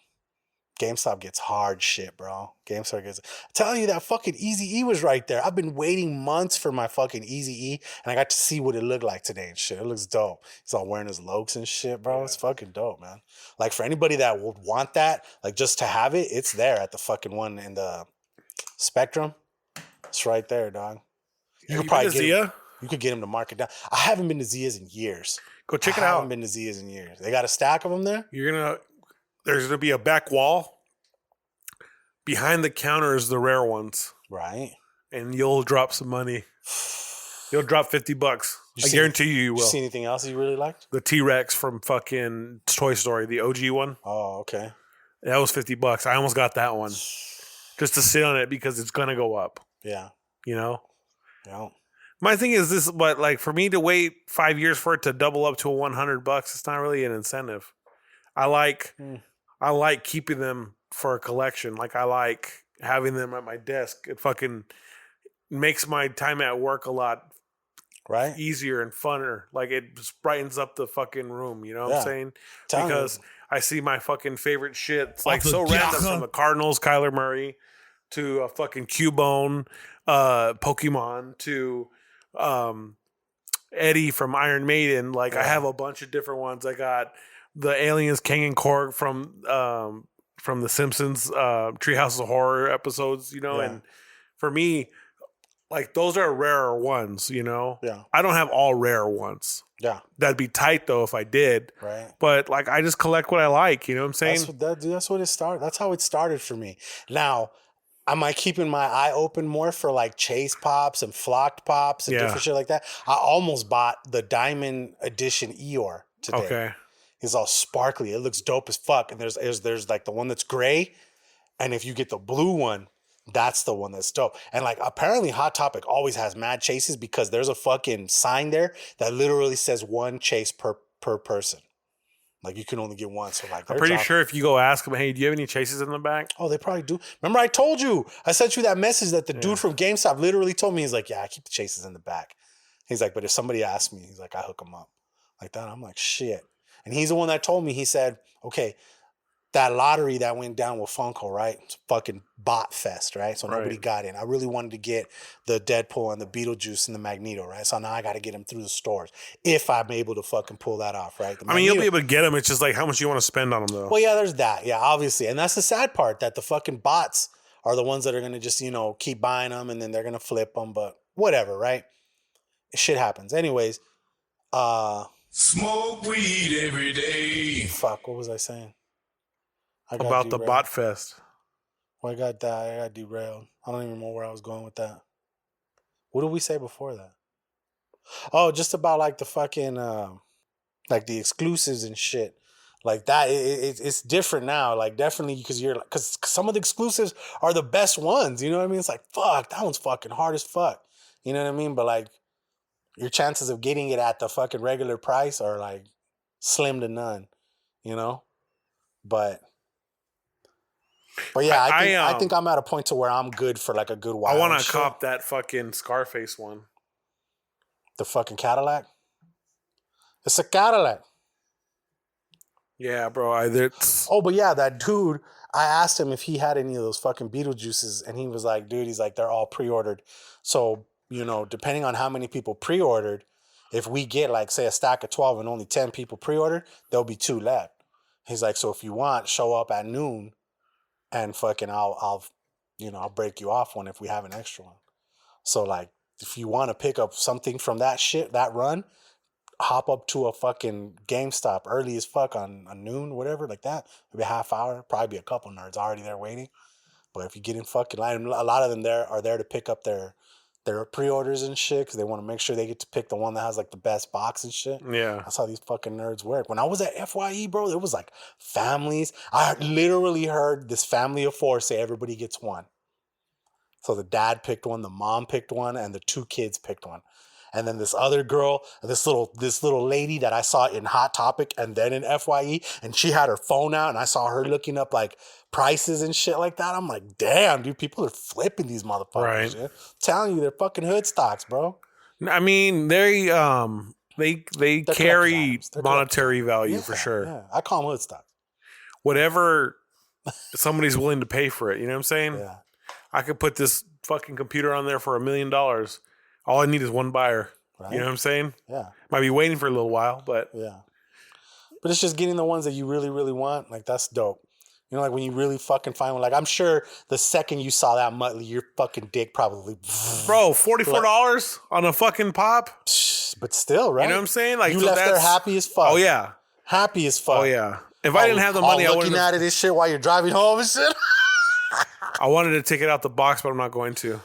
GameStop gets hard shit, bro. GameStop gets... I'm telling you, that fucking Eazy-E was right there. I've been waiting months for my fucking Eazy-E, and I got to see what it looked like today and shit. It looks dope. He's all wearing his Lokes and shit, bro. It's fucking dope, man. Like, for anybody that would want that, like, just to have it, it's there at the fucking one in the Spectrum. It's right there, dog. You could probably get him. You could get him to mark it down. I haven't been to Zia's in years. Go check it out. I haven't been to Zia's in years. They got a stack of them there? There's going to be a back wall. Behind the counter is the rare ones. Right. And you'll drop some money. You'll drop $50 I guarantee you will. Did you see anything else you really liked? The T-Rex from fucking Toy Story, the OG one. Oh, okay. That was $50. I almost got that one just to sit on it because it's gonna go up. Yeah. You know. Yeah. My thing is this, but like for me to wait 5 years for it to double up to $100, it's not really an incentive. I like keeping them for a collection. Like I like having them at my desk. It fucking makes my time at work a lot easier and funner. Like it just brightens up the fucking room. You know what I'm saying? Because I see my fucking favorite shit. It's like so random, from the Cardinals, Kyler Murray, to a fucking Cubone, Pokemon, to Eddie from Iron Maiden. Like I have a bunch of different ones. I got the aliens King and Korg from the Simpsons Treehouse of Horror episodes, you know. And for me, like those are rarer ones, you know. I don't have all rare ones. That'd be tight though if I did. But like I just collect what I like, you know what I'm saying? That's what it started. That's how it started for me. Now, am I keeping my eye open more for like Chase Pops and Flocked Pops and different shit like that? I almost bought the Diamond Edition Eeyore today. Okay. It's all sparkly. It looks dope as fuck. And there's like the one that's gray. And if you get the blue one, that's the one that's dope. And like apparently Hot Topic always has mad chases because there's a fucking sign there that literally says one chase per person. Like you can only get one. So like I'm pretty sure if you go ask them, hey, do you have any chases in the back? Oh, they probably do. Remember I told you, I sent you that message that the dude from GameStop literally told me, he's like, yeah, I keep the chases in the back. He's like, but if somebody asks me, he's like, I hook them up like that. I'm like, shit. And he's the one that told me, he said, okay, that lottery that went down with Funko, right? It's fucking bot fest, right? So nobody got in. I really wanted to get the Deadpool and the Beetlejuice and the Magneto, right? So now I got to get them through the stores if I'm able to fucking pull that off, right? I mean, you'll be able to get them. It's just like how much you want to spend on them, though. Well, yeah, there's that. Yeah, obviously. And that's the sad part, that the fucking bots are the ones that are going to just, you know, keep buying them and then they're going to flip them. But whatever, right? Shit happens. Anyways, smoke weed every day. Fuck, what was I saying? About the bot fest. Well, I got derailed. I don't even know where I was going with that. What did we say before that? Oh, just about like the fucking like the exclusives and shit. Like that, it's different now. Like definitely because some of the exclusives are the best ones. You know what I mean? It's like, fuck, that one's fucking hard as fuck. You know what I mean? But like your chances of getting it at the fucking regular price are like slim to none. You know? But yeah, I think I'm at a point to where I'm good for like a good while. I want to cop that fucking Scarface one. The fucking Cadillac? It's a Cadillac. Yeah, bro. Oh, but yeah, that dude, I asked him if he had any of those fucking Beetlejuices, and he was like, dude, he's like, they're all pre-ordered. So, you know, depending on how many people pre-ordered, if we get like, say, a stack of 12 and only 10 people pre-ordered, there'll be 2 left. He's like, so if you want, show up at noon and fucking I'll break you off one if we have an extra one. So like, if you want to pick up something from that shit, that run, hop up to a fucking GameStop early as fuck on noon, whatever, like that. Maybe a half hour, probably be a couple nerds already there waiting. But if you get in fucking line, a lot of them are there to pick up their pre-orders and shit because they want to make sure they get to pick the one that has like the best box and shit. Yeah. That's how these fucking nerds work. When I was at FYE, bro, it was like families. I literally heard this family of 4 say everybody gets one. So the dad picked one, the mom picked one, and the 2 kids picked one. And then this other girl, this little lady that I saw in Hot Topic and then in FYE, and she had her phone out, and I saw her looking up like prices and shit like that. I'm like, damn, dude, people are flipping these motherfuckers. Right. I'm telling you, they're fucking hood stocks, bro. I mean, they carry monetary value for sure. Yeah. I call them hood stocks. Whatever somebody's willing to pay for it, you know what I'm saying? Yeah. I could put this fucking computer on there for $1 million. All I need is one buyer. Right. You know what I'm saying? Yeah. Might be waiting for a little while, but yeah. But it's just getting the ones that you really, really want. Like that's dope. You know, like when you really fucking find one. Like I'm sure the second you saw that Muttley, your fucking dick probably. Bro, $44 on a fucking pop. But still, right? You know what I'm saying? Like you left there happy as fuck. Oh yeah, happy as fuck. Oh yeah. If I didn't have the money, I would looking at it and shit while you're driving home and shit. I wanted to take it out the box, but I'm not going to.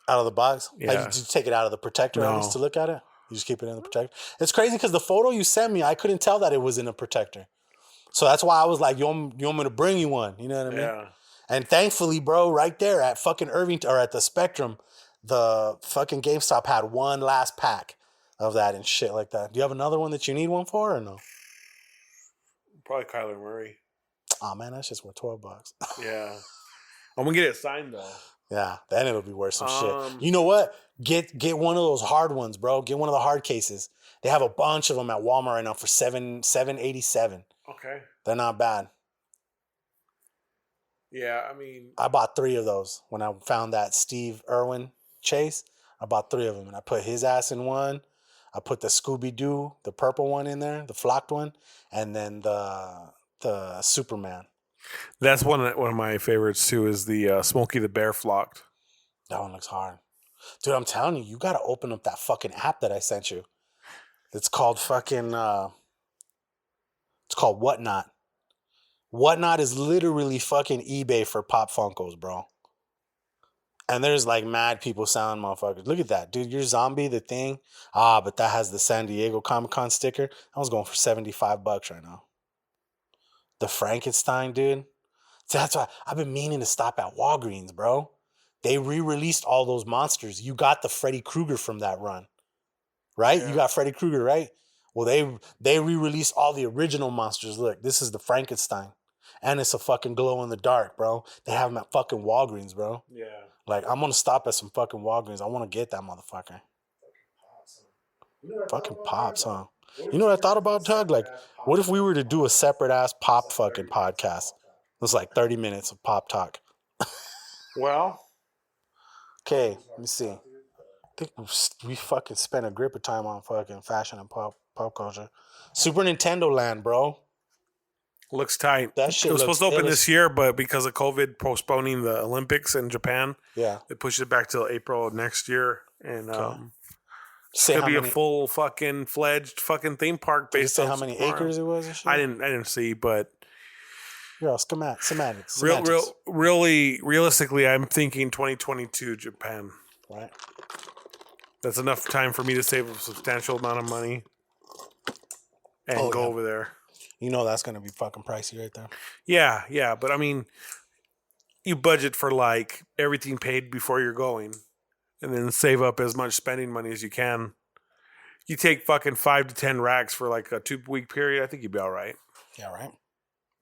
Out of the box? Yeah. Like, did you take it out of the protector at least to look at it? You just keep it in the protector. It's crazy because the photo you sent me, I couldn't tell that it was in a protector. So that's why I was like, you want me to bring you one? You know what I mean? Yeah. And thankfully, bro, right there at fucking Irvington or at the Spectrum, the fucking GameStop had one last pack of that and shit like that. Do you have another one that you need one for or no? Probably Kyler Murray. Oh man, that's just worth $12. Yeah. I'm gonna get it signed though. Yeah, then it'll be worth some shit. You know what? Get one of those hard ones, bro. Get one of the hard cases. They have a bunch of them at Walmart right now for $7.87. Okay. They're not bad. Yeah, I mean, I bought 3 of those when I found that Steve Irwin chase. I bought 3 of them, and I put his ass in one. I put the Scooby-Doo, the purple one in there, the flocked one, and then the Superman. that's one of my favorites too. Is the Smokey the Bear flocked. That one looks hard. Dude, I'm telling you, you got to open up that fucking app that I sent you. It's called fucking, it's called Whatnot. Whatnot is literally fucking eBay for Pop Funkos, bro. And there's like mad people selling motherfuckers. Look at that, dude. Your zombie, the thing. But that has the San Diego Comic-Con sticker. I was going for $75 right now. The Frankenstein, dude. So that's why I've been meaning to stop at Walgreens, bro. They re-released all those monsters. You got the Freddy Krueger from that run, right? Yeah. You got Freddy Krueger, right? Well, they re-released all the original monsters. Look, this is the Frankenstein. And it's a fucking glow in the dark, bro. They have them at fucking Walgreens, bro. Yeah. Like, I'm going to stop at some fucking Walgreens. I want to get that motherfucker. Fucking Pops, huh? You know what I thought about, Tug? Like, what if we were to do a separate-ass Pop fucking podcast? It was like 30 minutes of Pop talk. Well. Okay, let me see. I think we fucking spent a grip of time on fucking fashion and pop culture. Super Nintendo Land, bro. Looks tight. That shit it was supposed to open this year, year, but because of COVID postponing the Olympics in Japan, they pushed it back till April of next year. And it's gonna be a full fucking fledged fucking theme park based say on how many acres it was and shit? I didn't see, but semantics. Really, realistically, I'm thinking 2022 Japan. Right. That's enough time for me to save a substantial amount of money and go over there. You know that's gonna be fucking pricey right there. Yeah, but I mean, you budget for like everything paid before you're going, and then save up as much spending money as you can. You take fucking 5 to 10 racks for like a 2-week period. I think you'd be all right. Yeah, right.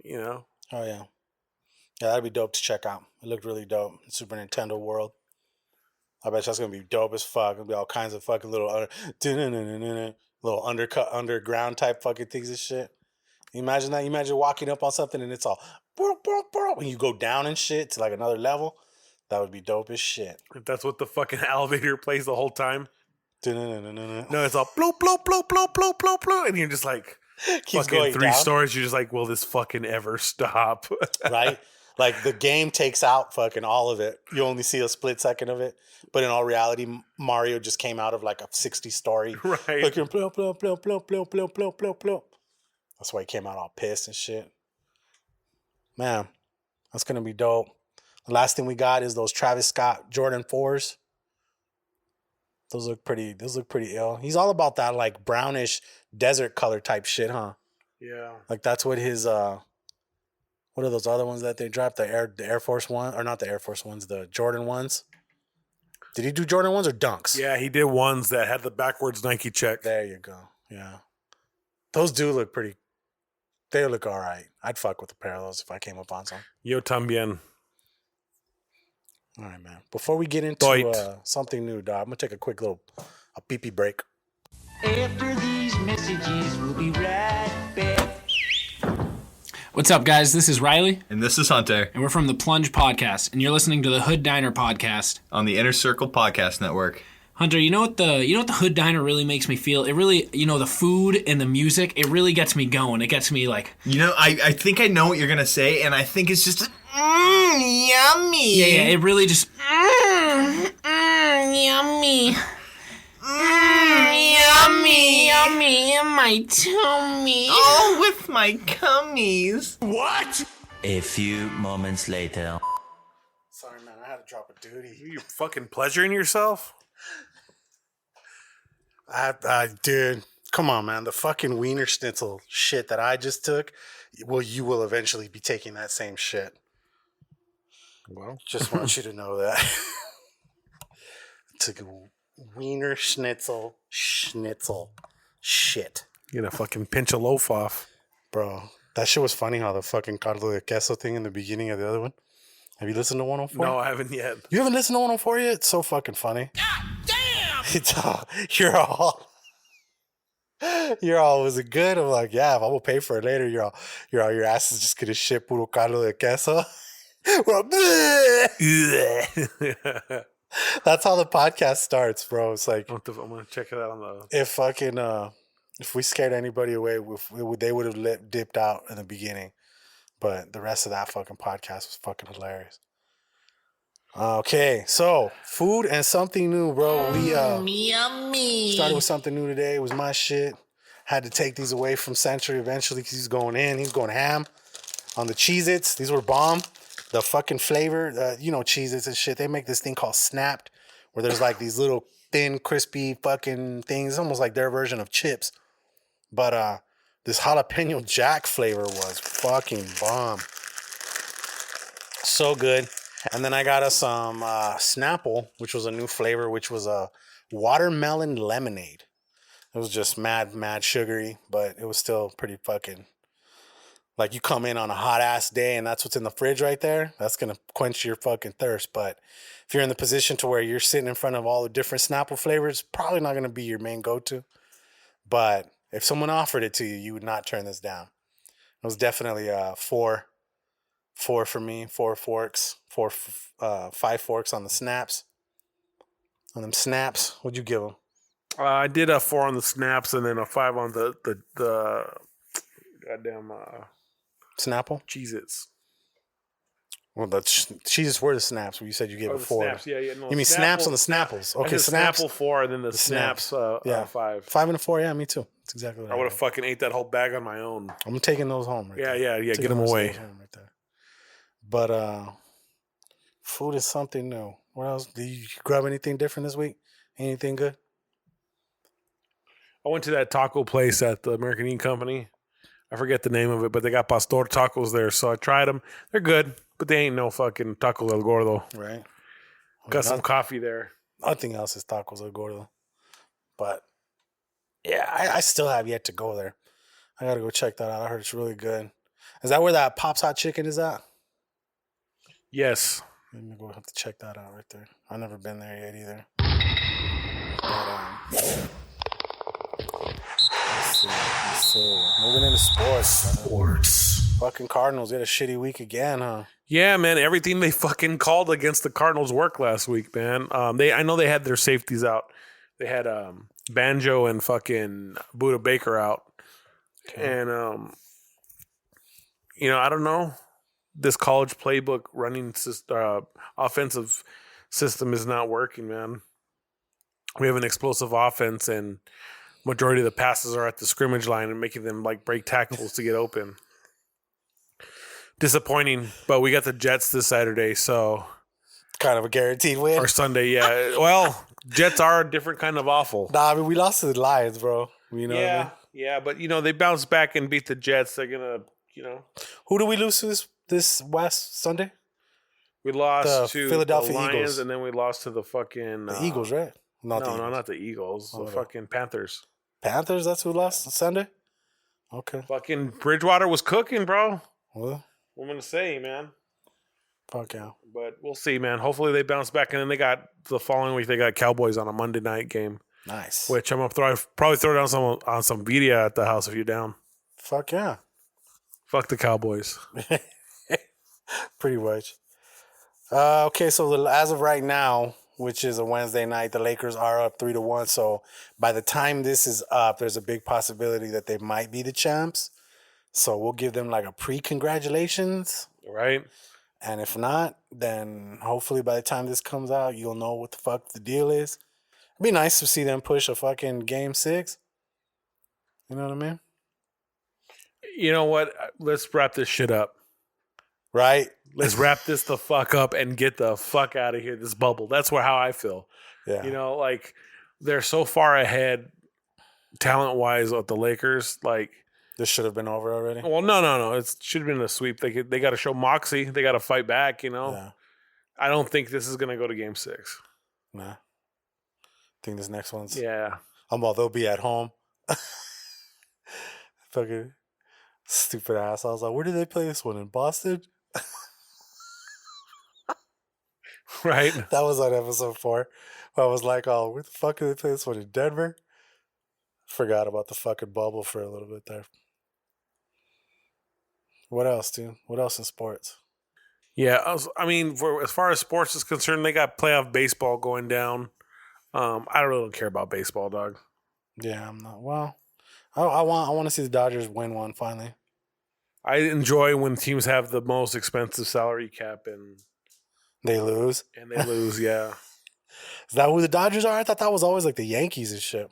You know. Oh yeah, that'd be dope to check out. It looked really dope. Super Nintendo World. I bet you that's gonna be dope as fuck. It'll be all kinds of fucking little undercut underground type fucking things and shit. You imagine that? You imagine walking up on something and it's all when you go down and shit to like another level. That would be dope as shit. If that's what the fucking elevator plays the whole time. No, it's all bloop, bloop, bloop, bloop, bloop, bloop, bloop. And you're just like, keeps fucking going 3 down. stories. You're just like, will this fucking ever stop? Right? Like the game takes out fucking all of it. You only see a split second of it. But in all reality, Mario just came out of like a 60-story. Right. Like you're bloop, bloop, bloop, bloop, bloop, bloop, bloop, bloop, bloop. That's why he came out all pissed and shit. Man, that's going to be dope. The last thing we got is those Travis Scott Jordan 4s. Those look pretty ill. He's all about that like brownish desert color type shit, huh? Yeah. Like that's what his what are those other ones that they dropped? The Air Force One, or not the Air Force Ones, the Jordan ones. Did he do Jordan ones or Dunks? Yeah, he did ones that had the backwards Nike check. There you go. Yeah. Those do look pretty. They look all right. I'd fuck with a pair of those if I came up on some. Yo también. All right, man. Before we get into something new, dog, I'm going to take a quick little pee-pee break. After these messages, we'll be right back. What's up, guys? This is Riley. And this is Hunter. And we're from the Plunge Podcast. And you're listening to the Hood Diner Podcast. On the Inner Circle Podcast Network. Hunter, you know what the Hood Diner really makes me feel? It really, the food and the music, it really gets me going. It gets me like... I think I know what you're going to say, and I think it's just... yummy. Yeah, it really just... yummy. Yummy in my tummy. Oh, with my cummies. What? A few moments later. Sorry, man. I had to drop a duty. You fucking pleasuring yourself? Dude, come on, man. The fucking Wiener Schnitzel shit that I just took, well, you will eventually be taking that same shit. Well, just want you to know that. Took a Wiener Schnitzel shit. Get a fucking pinch of loaf off. Bro, that shit was funny how the fucking caldo de queso thing in the beginning of the other one. Have you listened to 104? No, I haven't yet. You haven't listened to 104 yet? It's so fucking funny. God damn! You're all, was it good? I'm like, yeah, if I'm gonna pay for it later, you're all, your ass is just gonna shit puro caldo de queso. We're all, that's how the podcast starts, bro. It's like, I'm gonna check it out on the. If we scared anybody away, they would have dipped out in the beginning. But the rest of that fucking podcast was fucking hilarious. Okay, so food and something new, bro. We started with something new today. It was my shit. Had to take these away from Century eventually because he's going in. He's going ham on the Cheez-Its. These were bomb. The fucking flavor, Cheez-Its and shit. They make this thing called Snapped, where there's like these little thin, crispy fucking things. It's almost like their version of chips. But this jalapeno jack flavor was fucking bomb. So good. And then I got us some Snapple, which was a new flavor, which was a watermelon lemonade. It was just mad sugary, but it was still pretty fucking... Like, you come in on a hot-ass day and that's what's in the fridge right there, that's going to quench your fucking thirst. But if you're in the position to where you're sitting in front of all the different Snapple flavors, probably not going to be your main go-to. But if someone offered it to you, you would not turn this down. It was definitely 4 for me, 4 forks, 5 forks on the snaps. On them snaps, what'd you give them? I did a 4 on the snaps and then a 5 on the goddamn Snapple? Cheez-Its. Well, that's Cheez-Its were the snaps. Where you said you gave it 4. Snaps, yeah. No, you mean snaps on the Snapples? Okay, snaps. Snapple 4 and then the snaps 5. 5 and a 4, yeah, me too. That's exactly what I would have fucking ate that whole bag on my own. I'm taking those home. Right there. Yeah. Get them away. Right there. But food is something new. What else? Did you grab anything different this week? Anything good? I went to that taco place at the American Eating Company. I forget the name of it, but they got pastor tacos there, so I tried them. They're good, but they ain't no fucking taco del gordo. Right. Got some coffee there. Nothing else is tacos del gordo. But yeah, I still have yet to go there. I gotta go check that out. I heard it's really good. Is that where that Pop's Hot Chicken is at? Yes. Let me go have to check that out right there. I've never been there yet either. But let's see. Moving into sports. Fucking Cardinals had a shitty week again, huh? Yeah, man. Everything they fucking called against the Cardinals worked last week, man. I know they had their safeties out. They had Banjo and fucking Buda Baker out. Okay. And I don't know. This college playbook running offensive system is not working, man. We have an explosive offense, and majority of the passes are at the scrimmage line and making them like break tackles to get open. Disappointing, but we got the Jets this Saturday, so kind of a guaranteed win. Or Sunday, yeah. Well, Jets are a different kind of awful. Nah, I mean, we lost to the Lions, bro. You know what I mean? Yeah, but they bounced back and beat the Jets. They're gonna, Who do we lose to this last Sunday? We lost to Philadelphia the Lions, Eagles, and then we lost to the fucking Eagles, right? No, not the Eagles. The fucking Panthers. Panthers? That's who lost Sunday? Okay. Fucking Bridgewater was cooking, bro. Well, what I'm going to say, man. Fuck yeah. But we'll see, man. Hopefully they bounce back. And then they got the following week, they got Cowboys on a Monday night game. Nice. Which I'm going to probably throw down on some media at the house if you're down. Fuck yeah. Fuck the Cowboys. Pretty much. Okay, so as of right now, which is a Wednesday night, the Lakers are up 3-1. So by the time this is up, there's a big possibility that they might be the champs. So we'll give them like a pre-congratulations. Right. And if not, then hopefully by the time this comes out, you'll know what the fuck the deal is. It'd be nice to see them push a fucking Game 6. You know what I mean? You know what? Let's wrap this shit up. Right? Let's wrap this the fuck up and get the fuck out of here, this bubble. That's how I feel. Yeah. Like they're so far ahead talent-wise with the Lakers, like this should have been over already. Well, no. It should have been a sweep. They got to show moxie. They got to fight back. Yeah. I don't think this is gonna go to Game 6. Nah. I think this next one's. Yeah. They'll be at home. Fucking stupid ass. I was like, where did they play this one? In Boston? Right. That was on episode 4. I was like, oh, where the fuck did they play this one? In Denver? Forgot about the fucking bubble for a little bit there. What else, dude? What else in sports? Yeah, I mean, as far as sports is concerned, they got playoff baseball going down. I really don't care about baseball, dog. Yeah, I'm not. Well, I want to see the Dodgers win one finally. I enjoy when teams have the most expensive salary cap and they lose. Yeah. Is that who the Dodgers are? I thought that was always like the Yankees and shit.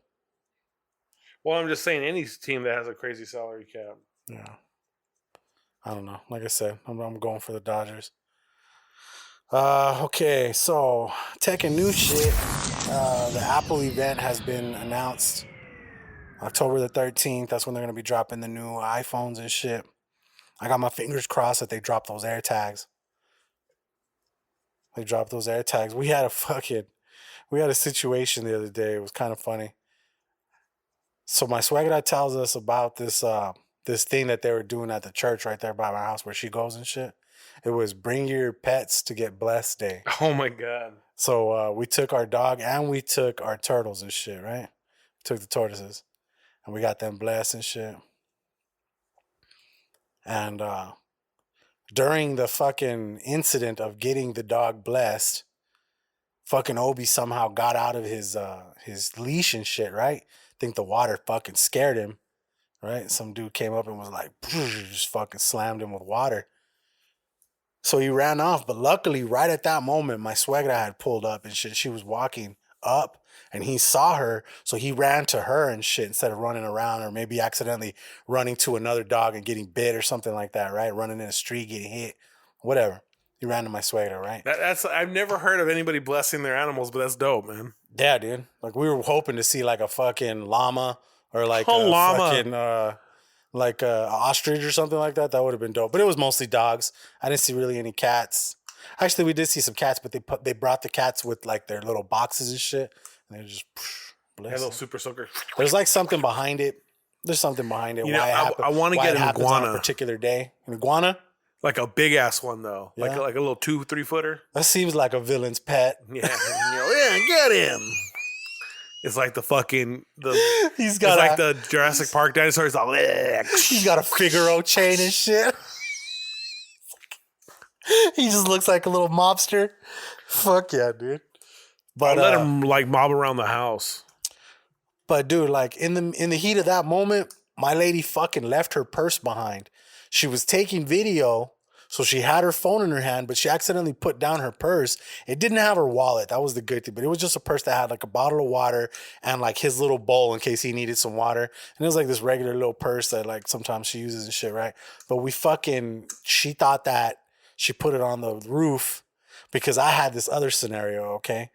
Well, I'm just saying any team that has a crazy salary cap. Yeah. I don't know. Like I said, I'm going for the Dodgers. Okay, so tech and new shit. The Apple event has been announced. October the 13th. That's when they're going to be dropping the new iPhones and shit. I got my fingers crossed that they drop those AirTags. They dropped those AirTags. We had a situation the other day. It was kind of funny. So my swagger guy tells us about this this thing that they were doing at the church right there by my house where she goes and shit. It was Bring Your Pets to Get Blessed Day. Oh my God. So we took our dog and we took our turtles and shit, right? Took the tortoises and we got them blessed and shit. And during the fucking incident of getting the dog blessed, fucking Obi somehow got out of his leash and shit, right? I think the water fucking scared him. Right? Some dude came up and was like, just fucking slammed him with water. So he ran off. But luckily, right at that moment, my swagger had pulled up and shit. She was walking up and he saw her. So he ran to her and shit instead of running around or maybe accidentally running to another dog and getting bit or something like that, right? Running in the street, getting hit, whatever. He ran to my swagger, right? That's I've never heard of anybody blessing their animals, but that's dope, man. Yeah, dude. Like we were hoping to see like a fucking llama. Or like a llama. Fucking, like a ostrich or something like that. That would have been dope. But it was mostly dogs. I didn't see really any cats. Actually, we did see some cats, but they brought the cats with like their little boxes and shit. And they just bless little super soaker. There's like something behind it. There's something behind it. You know, I want to get an iguana on a particular day. An iguana, like a big ass one though, yeah. like a little 2-3 footer. That seems like a villain's pet. Yeah, yeah, get him. It's like the fucking he's got like the Jurassic Park dinosaurs. He's got a Figaro chain and shit. He just looks like a little mobster. Fuck yeah, dude. But let him like mob around the house. But dude, like in the heat of that moment, my lady fucking left her purse behind. She was taking video. So she had her phone in her hand, but she accidentally put down her purse. It didn't have her wallet. That was the good thing. But it was just a purse that had like a bottle of water and like his little bowl in case he needed some water. And it was like this regular little purse that like sometimes she uses and shit, right? But she thought that she put it on the roof because I had this other scenario, okay?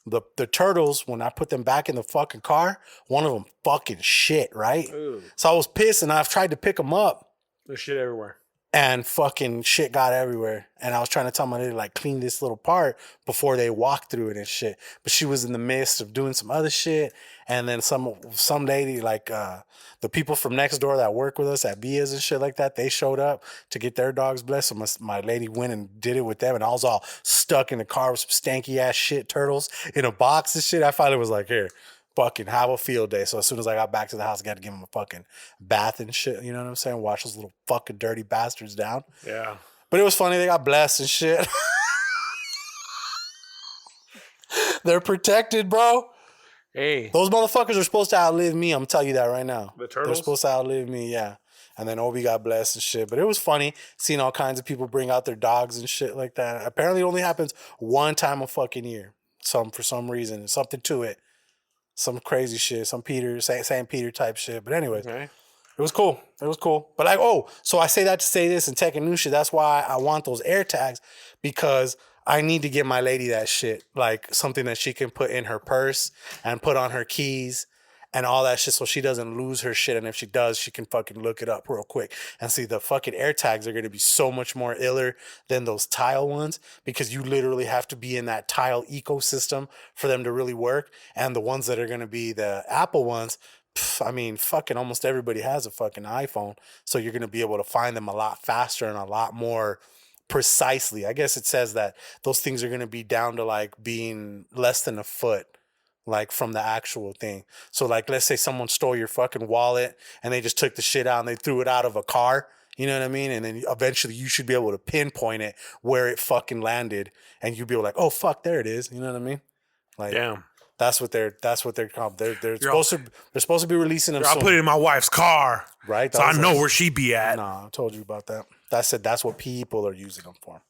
The turtles, when I put them back in the fucking car, one of them fucking shit, right? Ooh. So I was pissed and I've tried to pick them up. There's shit everywhere. And fucking shit got everywhere. And I was trying to tell my lady, like, clean this little part before they walk through it and shit. But she was in the midst of doing some other shit. And then some lady, like, the people from next door that work with us at Bia's and shit like that, they showed up to get their dogs blessed. So my lady went and did it with them. And I was all stuck in the car with some stanky ass shit turtles in a box and shit. I finally was like, here, fucking have a field day. So as soon as I got back to the house, I got to give them a fucking bath and shit. You know what I'm saying? Wash those little fucking dirty bastards down. Yeah. But it was funny. They got blessed and shit. They're protected, bro. Hey. Those motherfuckers are supposed to outlive me. I'm telling you that right now. The turtles? They're supposed to outlive me, yeah. And then Obi got blessed and shit. But it was funny seeing all kinds of people bring out their dogs and shit like that. Apparently it only happens one time a fucking year. For some reason. There's something to it. Some crazy shit. Some St. Peter type shit. But anyways. Okay. It was cool. It was cool. But like, so I say that to say this and tech and new shit. That's why I want those AirTags, because I need to get my lady that shit. Like something that she can put in her purse and put on her keys and all that shit, so she doesn't lose her shit. And if she does, she can fucking look it up real quick and see the fucking air tags are going to be so much more iller than those tile ones, because you literally have to be in that tile ecosystem for them to really work. And the ones that are going to be the Apple ones, I mean, fucking almost everybody has a fucking iPhone, so you're going to be able to find them a lot faster and a lot more precisely. I guess it says that those things are going to be down to like being less than a foot, like from the actual thing. So like, let's say someone stole your fucking wallet and they just took the shit out and they threw it out of a car. You know what I mean? And then eventually you should be able to pinpoint it where it fucking landed, and you'd be like, oh fuck, there it is. You know what I mean? Like, damn. That's what they're called. They're supposed to be releasing them. I'll put it in my wife's car, right? So I know where she be at. No, I told you about that. That's what people are using them for.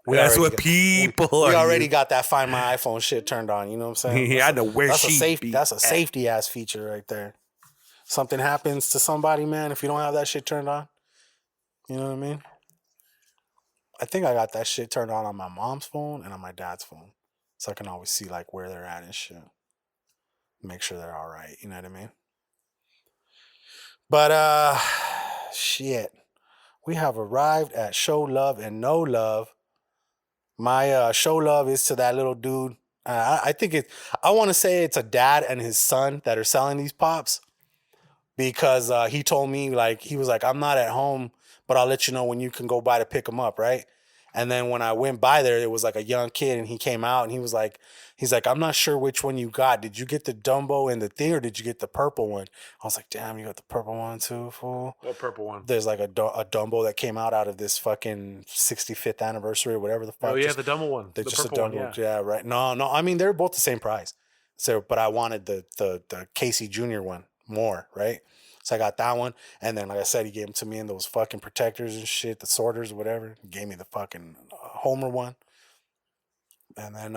We already got that Find My iPhone shit turned on. You know what I'm saying? Yeah, I know where she be. That's a safety ass feature right there. Something happens to somebody, man, if you don't have that shit turned on. You know what I mean? I think I got that shit turned on my mom's phone and on my dad's phone, so I can always see like where they're at and shit. Make sure they're all right. You know what I mean? But shit, we have arrived at Show Love and No Love. My show love is to that little dude. I want to say it's a dad and his son that are selling these pops, because he told me, like, he was like, I'm not at home, but I'll let you know when you can go by to pick them up, right? And then when I went by there, it was like a young kid, and he came out and he's like, I'm not sure which one you got. Did you get the Dumbo and the thing, or did you get the purple one? I was like, damn, you got the purple one too, fool. What purple one? There's like a Dumbo that came out of this fucking 65th anniversary or whatever the fuck. Oh yeah, the Dumbo one. They're the just a purple Dumbo. one, Yeah, right. No. I mean, they're both the same price. So, but I wanted the Casey Jr. one more, right? So I got that one, and then like I said, he gave them to me in those fucking protectors and shit, the sorters or whatever. He gave me the fucking Homer one, and then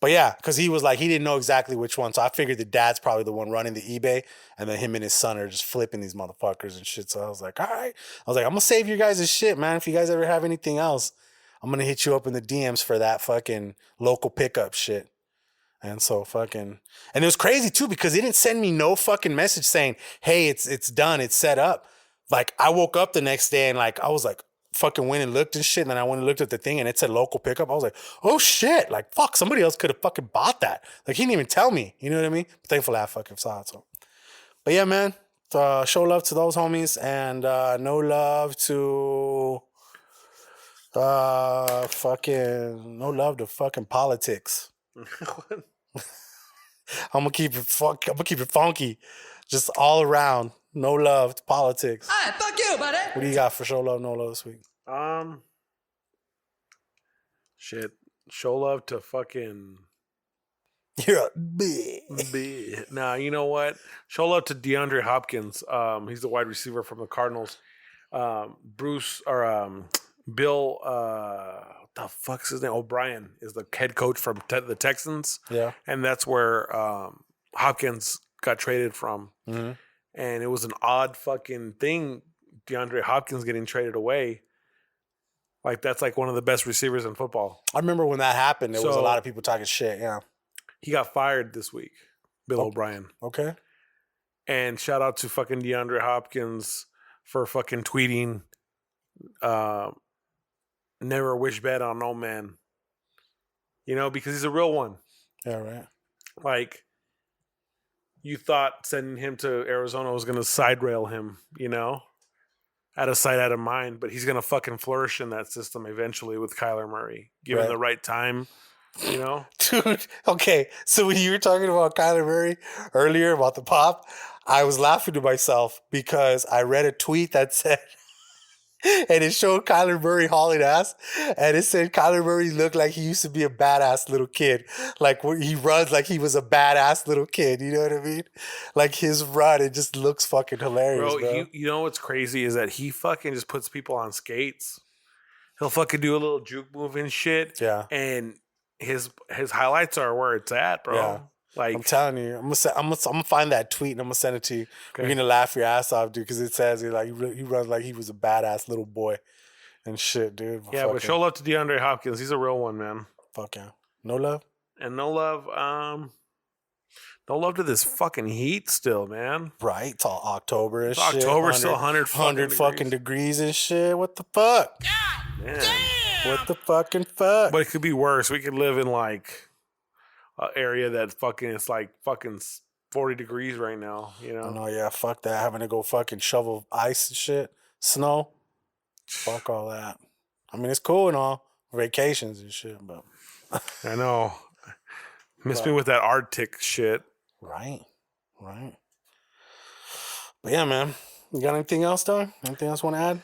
but yeah, because he was like, he didn't know exactly which one, so I figured the dad's probably the one running the eBay, and then him and his son are just flipping these motherfuckers and shit. So I was like, all right, I was like, I'm gonna save you guys' shit, man. If you guys ever have anything else, I'm gonna hit you up in the DMs for that fucking local pickup shit. And so fucking, and it was crazy too, because he didn't send me no fucking message saying, hey, it's done, it's set up. Like, I woke up the next day and like, I was like, fucking went and looked and shit. And then I went and looked at the thing and it said local pickup. I was like, oh shit, like fuck, somebody else could have fucking bought that. Like, he didn't even tell me, you know what I mean? But thankfully I fucking saw it. So, but yeah, man, show love to those homies, and no love to no love to fucking politics. I'm gonna keep it funky, just all around. No love to politics. All right, fuck you, buddy. What do you got for show love, no love this week? Shit. Show love to fucking. You're a bitch. Nah, you know what? Show love to DeAndre Hopkins. He's the wide receiver from the Cardinals. Bill, what the fuck's his name? O'Brien is the head coach from the Texans. Yeah. And that's where Hopkins got traded from. Mm-hmm. And it was an odd fucking thing, DeAndre Hopkins getting traded away. Like, that's like one of the best receivers in football. I remember when that happened, there was a lot of people talking shit, yeah. He got fired this week, Bill O'Brien. Okay. And shout out to fucking DeAndre Hopkins for fucking tweeting, never wish bad on no man. You know, because he's a real one. Yeah, right. Like, you thought sending him to Arizona was going to side rail him, you know? Out of sight, out of mind. But he's going to fucking flourish in that system eventually with Kyler Murray. Given the right time, you know? Dude, okay. So when you were talking about Kyler Murray earlier about the pop, I was laughing to myself because I read a tweet that said, and it showed Kyler Murray hauling ass, and it said Kyler Murray looked like he used to be a badass little kid. Like, he runs like he was a badass little kid. You know what I mean? Like, his run, it just looks fucking hilarious, bro. You know what's crazy is that he fucking just puts people on skates. He'll fucking do a little juke move and shit. Yeah. And his highlights are where it's at, bro. Yeah. Like, I'm telling you, I'm gonna find that tweet and I'm gonna send it to you. Okay. You're gonna laugh your ass off, dude, because it says he runs like he was a badass little boy and shit, dude. But show love to DeAndre Hopkins. He's a real one, man. Fuck yeah. No love? And no love, Don't love to this fucking heat still, man. Right? It's all October and It's shit. October, still 100 fucking degrees and shit. What the fuck? Man. What the fucking fuck? But it could be worse. We could live in like an area that fucking it's like fucking 40 degrees right now, you know? Oh, no, yeah, fuck that. Having to go fucking shovel ice and shit, snow. Fuck all that. I mean, it's cool and all, vacations and shit, but. I know. Miss me with that Arctic shit. Right. But yeah, man. You got anything else, dog? Anything else want to add?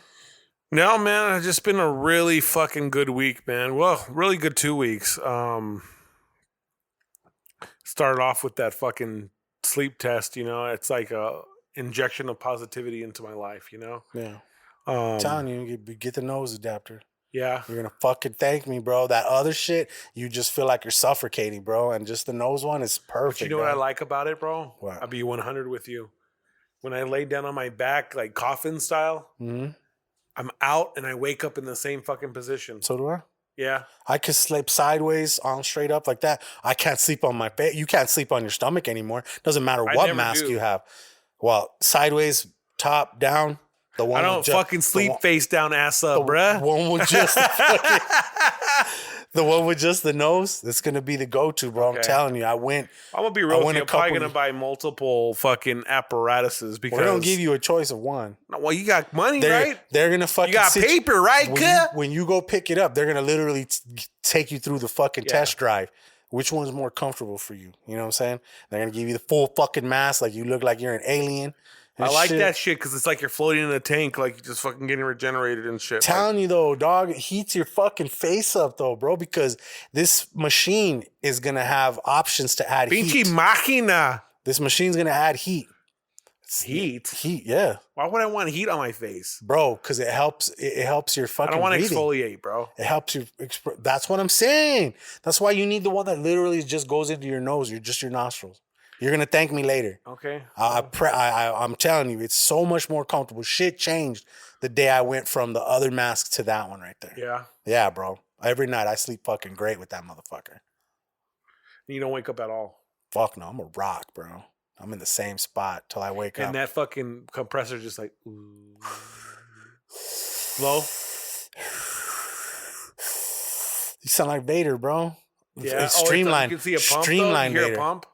No, man. It's just been a really fucking good week, man. Well, really good 2 weeks. Started off with that fucking sleep test, you know. It's like a injection of positivity into my life, you know. Yeah. I'm telling you, get the nose adapter. Yeah. You're gonna fucking thank me, bro. That other shit, you just feel like you're suffocating, bro. And just the nose one is perfect. But you know what I like about it, bro? What? I'll be 100 with you. When I lay down on my back, like coffin style, I'm out and I wake up in the same fucking position. So do I. Yeah. I could sleep sideways, on straight up like that. I can't sleep on my face. You can't sleep on your stomach anymore. Doesn't matter what mask you have. Well, sideways, top, down. The one I don't fucking sleep face down, ass up, bruh. One with just the one with just the nose. That's gonna be the go-to, bro. Okay. I'm telling you. I'm gonna be real with you. I'm probably gonna buy multiple fucking apparatuses because they don't give you a choice of one. Well, you got money, right? They're gonna fucking. You got paper, right? When you go pick it up, they're gonna literally take you through the fucking test drive. Which one's more comfortable for you? You know what I'm saying? They're gonna give you the full fucking mask, like you look like you're an alien. I like that shit because it's like you're floating in a tank, like you're just fucking getting regenerated and shit. Telling you though, dog, it heats your fucking face up though, bro, because this machine is gonna have options to add heat. Pinche máquina. This machine's gonna add heat. Heat, yeah. Why would I want heat on my face, bro? Because it helps. It helps your fucking. I don't want to breathing. exfoliate, bro. It helps you. That's what I'm saying. That's why you need the one that literally just goes into your nose. Your nostrils. You're gonna thank me later. Okay. I'm telling you, it's so much more comfortable. Shit changed the day I went from the other mask to that one right there. Yeah. Yeah, bro. Every night I sleep fucking great with that motherfucker. You don't wake up at all. Fuck no, I'm a rock, bro. I'm in the same spot till I wake up. And that fucking compressor just like low. You sound like Vader, bro. Yeah. It's streamlined. You can see a pump. Streamlined though? You hear Vader. a pump?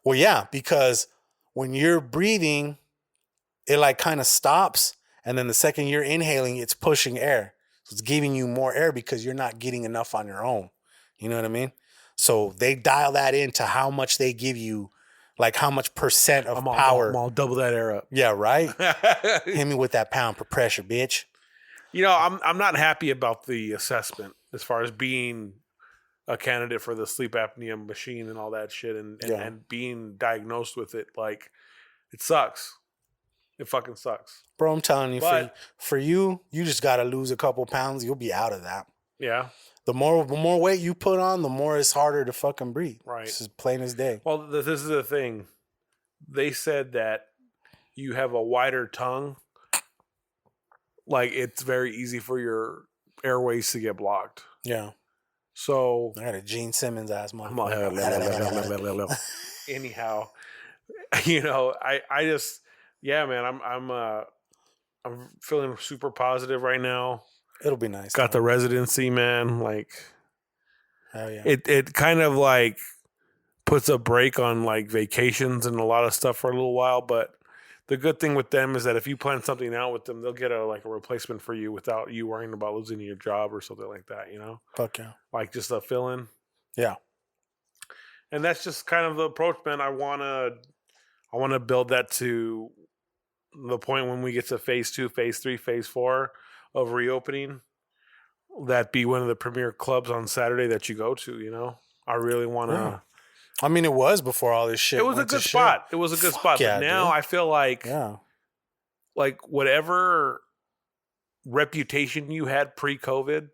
Well, yeah, because when you're breathing, it like kind of stops, and then the second you're inhaling, it's pushing air. So it's giving you more air because you're not getting enough on your own. You know what I mean? So they dial that into how much they give you, like how much percent of power. I'll double that air up. Yeah, right? Hit me with that pound per pressure, bitch. You know, I'm not happy about the assessment as far as being a candidate for the sleep apnea machine and all that shit and being diagnosed with it. Like, it sucks. It fucking sucks. Bro, I'm telling you, But, for you just got to lose a couple pounds. You'll be out of that. Yeah. The more weight you put on, the more it's harder to fucking breathe. Right. It's just plain as day. Well, this is the thing. They said that you have a wider tongue. Like, it's very easy for your airways to get blocked. Yeah. So I got a Gene Simmons ass motherfucker. Anyhow, you know, I just, yeah, man, I'm feeling super positive right now. It'll be nice. Got the residency, man. Like, hell yeah. It kind of like puts a break on like vacations and a lot of stuff for a little while, but the good thing with them is that if you plan something out with them, they'll get a replacement for you without you worrying about losing your job or something like that, you know? Fuck yeah. Like just a fill-in. Yeah. And that's just kind of the approach, man. I wanna build that to the point when we get to phase 2, phase 3, phase 4 of reopening. That be one of the premier clubs on Saturday that you go to, you know? I really wanna. Yeah. I mean, it was before all this shit. It was a good spot. It was a good spot. Yeah, but now dude. I feel like, yeah, like whatever reputation you had pre-COVID,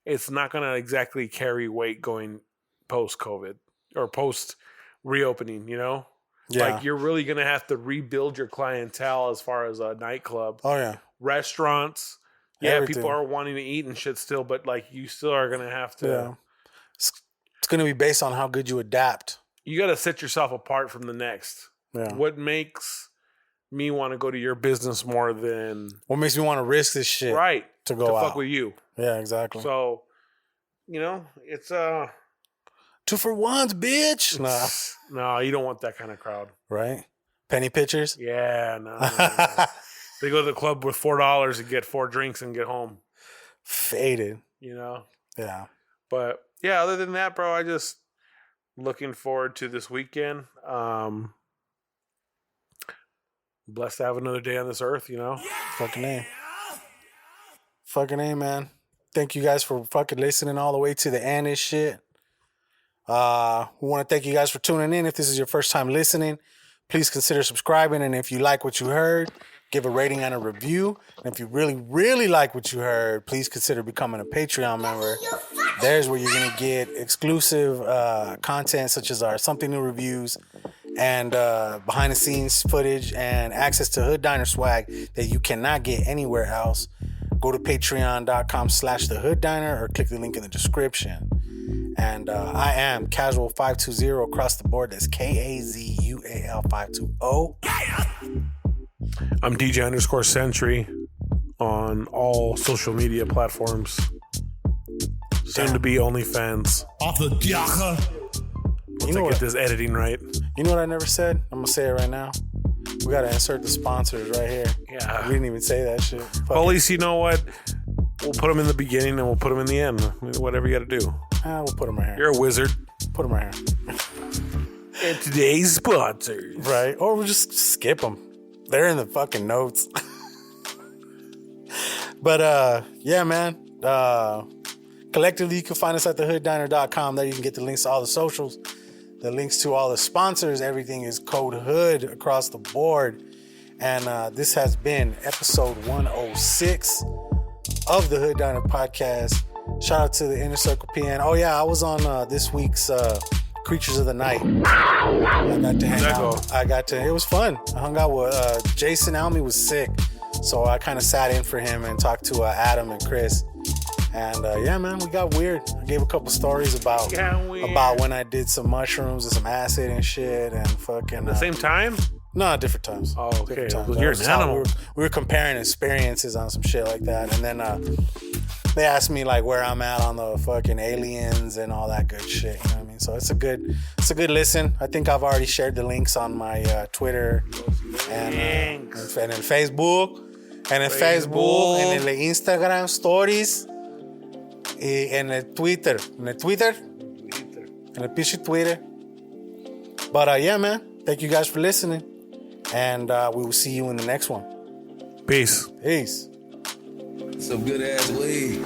it's not going to exactly carry weight going post-COVID or post-reopening, you know? Yeah. Like you're really going to have to rebuild your clientele as far as a nightclub. Oh, yeah. Restaurants. Yeah, Everything. people are wanting to eat and shit still, but like you still are going to have to. Yeah. It's going to be based on how good you adapt. you got to set yourself apart from the next. Yeah. What makes me want to go to your business more than what makes me want to risk this shit? Right. To go out. Fuck with you. Yeah, exactly. So, it's 2 for 1s, bitch. No, you don't want that kind of crowd. Right? Penny pitchers? Yeah, no. They go to the club with $4 and get 4 drinks and get home. Faded. Yeah. But yeah, other than that, bro, I just looking forward to this weekend. Blessed to have another day on this earth, Fucking A. Fucking A, man. Thank you guys for fucking listening all the way to the end of shit. We want to thank you guys for tuning in. If this is your first time listening, please consider subscribing. And if you like what you heard, give a rating and a review. And if you really, really like what you heard, please consider becoming a Patreon member. There's where you're going to get exclusive content such as our Something New reviews and behind the scenes footage and access to Hood Diner swag that you cannot get anywhere else. Go to patreon.com/thehooddiner or click the link in the description. And I am Casual520 across the board. That's KAZUAL520. I'm DJ_Sentry on all social media platforms. Soon to be OnlyFans. Off the diacha. Once I get this editing right. You know what I never said? I'm going to say it right now. We got to insert the sponsors right here. Yeah. We didn't even say that shit. Well, at least you know what? We'll put them in the beginning and we'll put them in the end. Whatever you got to do. We'll put them right here. You're a wizard. Put them right here. And today's sponsors. Right. Or we'll just skip them. They're in the fucking notes. But, yeah, man. Collectively, you can find us at thehooddiner.com. There you can get the links to all the socials, the links to all the sponsors. Everything is code HOOD across the board. And this has been episode 106 of the Hood Diner podcast. Shout out to the Inner Circle PN. Oh, yeah, I was on this week's Creatures of the Night. I got to hang out. It was fun. I hung out with Jason Almy was sick. So I kind of sat in for him and talked to Adam and Chris. And yeah, man, we got weird. I gave a couple stories about when I did some mushrooms and some acid and shit and fucking. At the same time? No, different times. Oh, okay. Times. You're an animal. We were comparing experiences on some shit like that. And then they asked me like where I'm at on the fucking aliens and all that good shit. You know what I mean? So it's a good listen. I think I've already shared the links on my Twitter and in Facebook. And in Facebook and in the Instagram stories. En el Twitter. En el pinche Twitter. But yeah, man. Thank you guys for listening. And we will see you in the next one. Peace. Peace. Some good ass weed.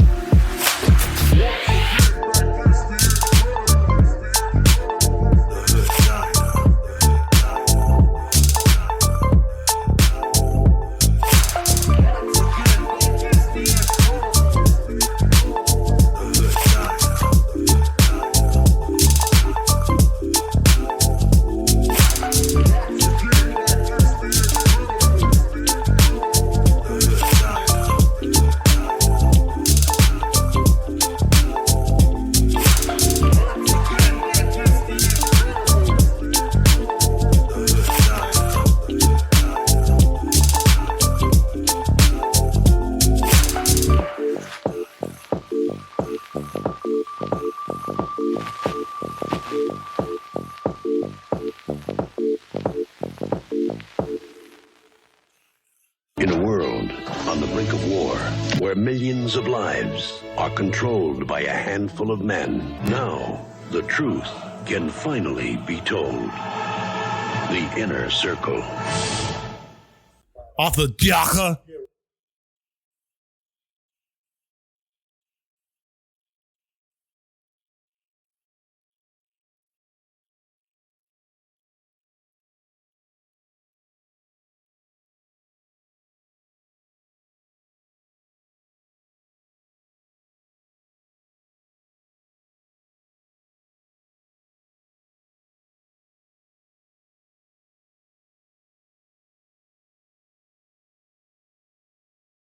Millions of lives are controlled by a handful of men. Now, the truth can finally be told. The Inner Circle. Off the diacha.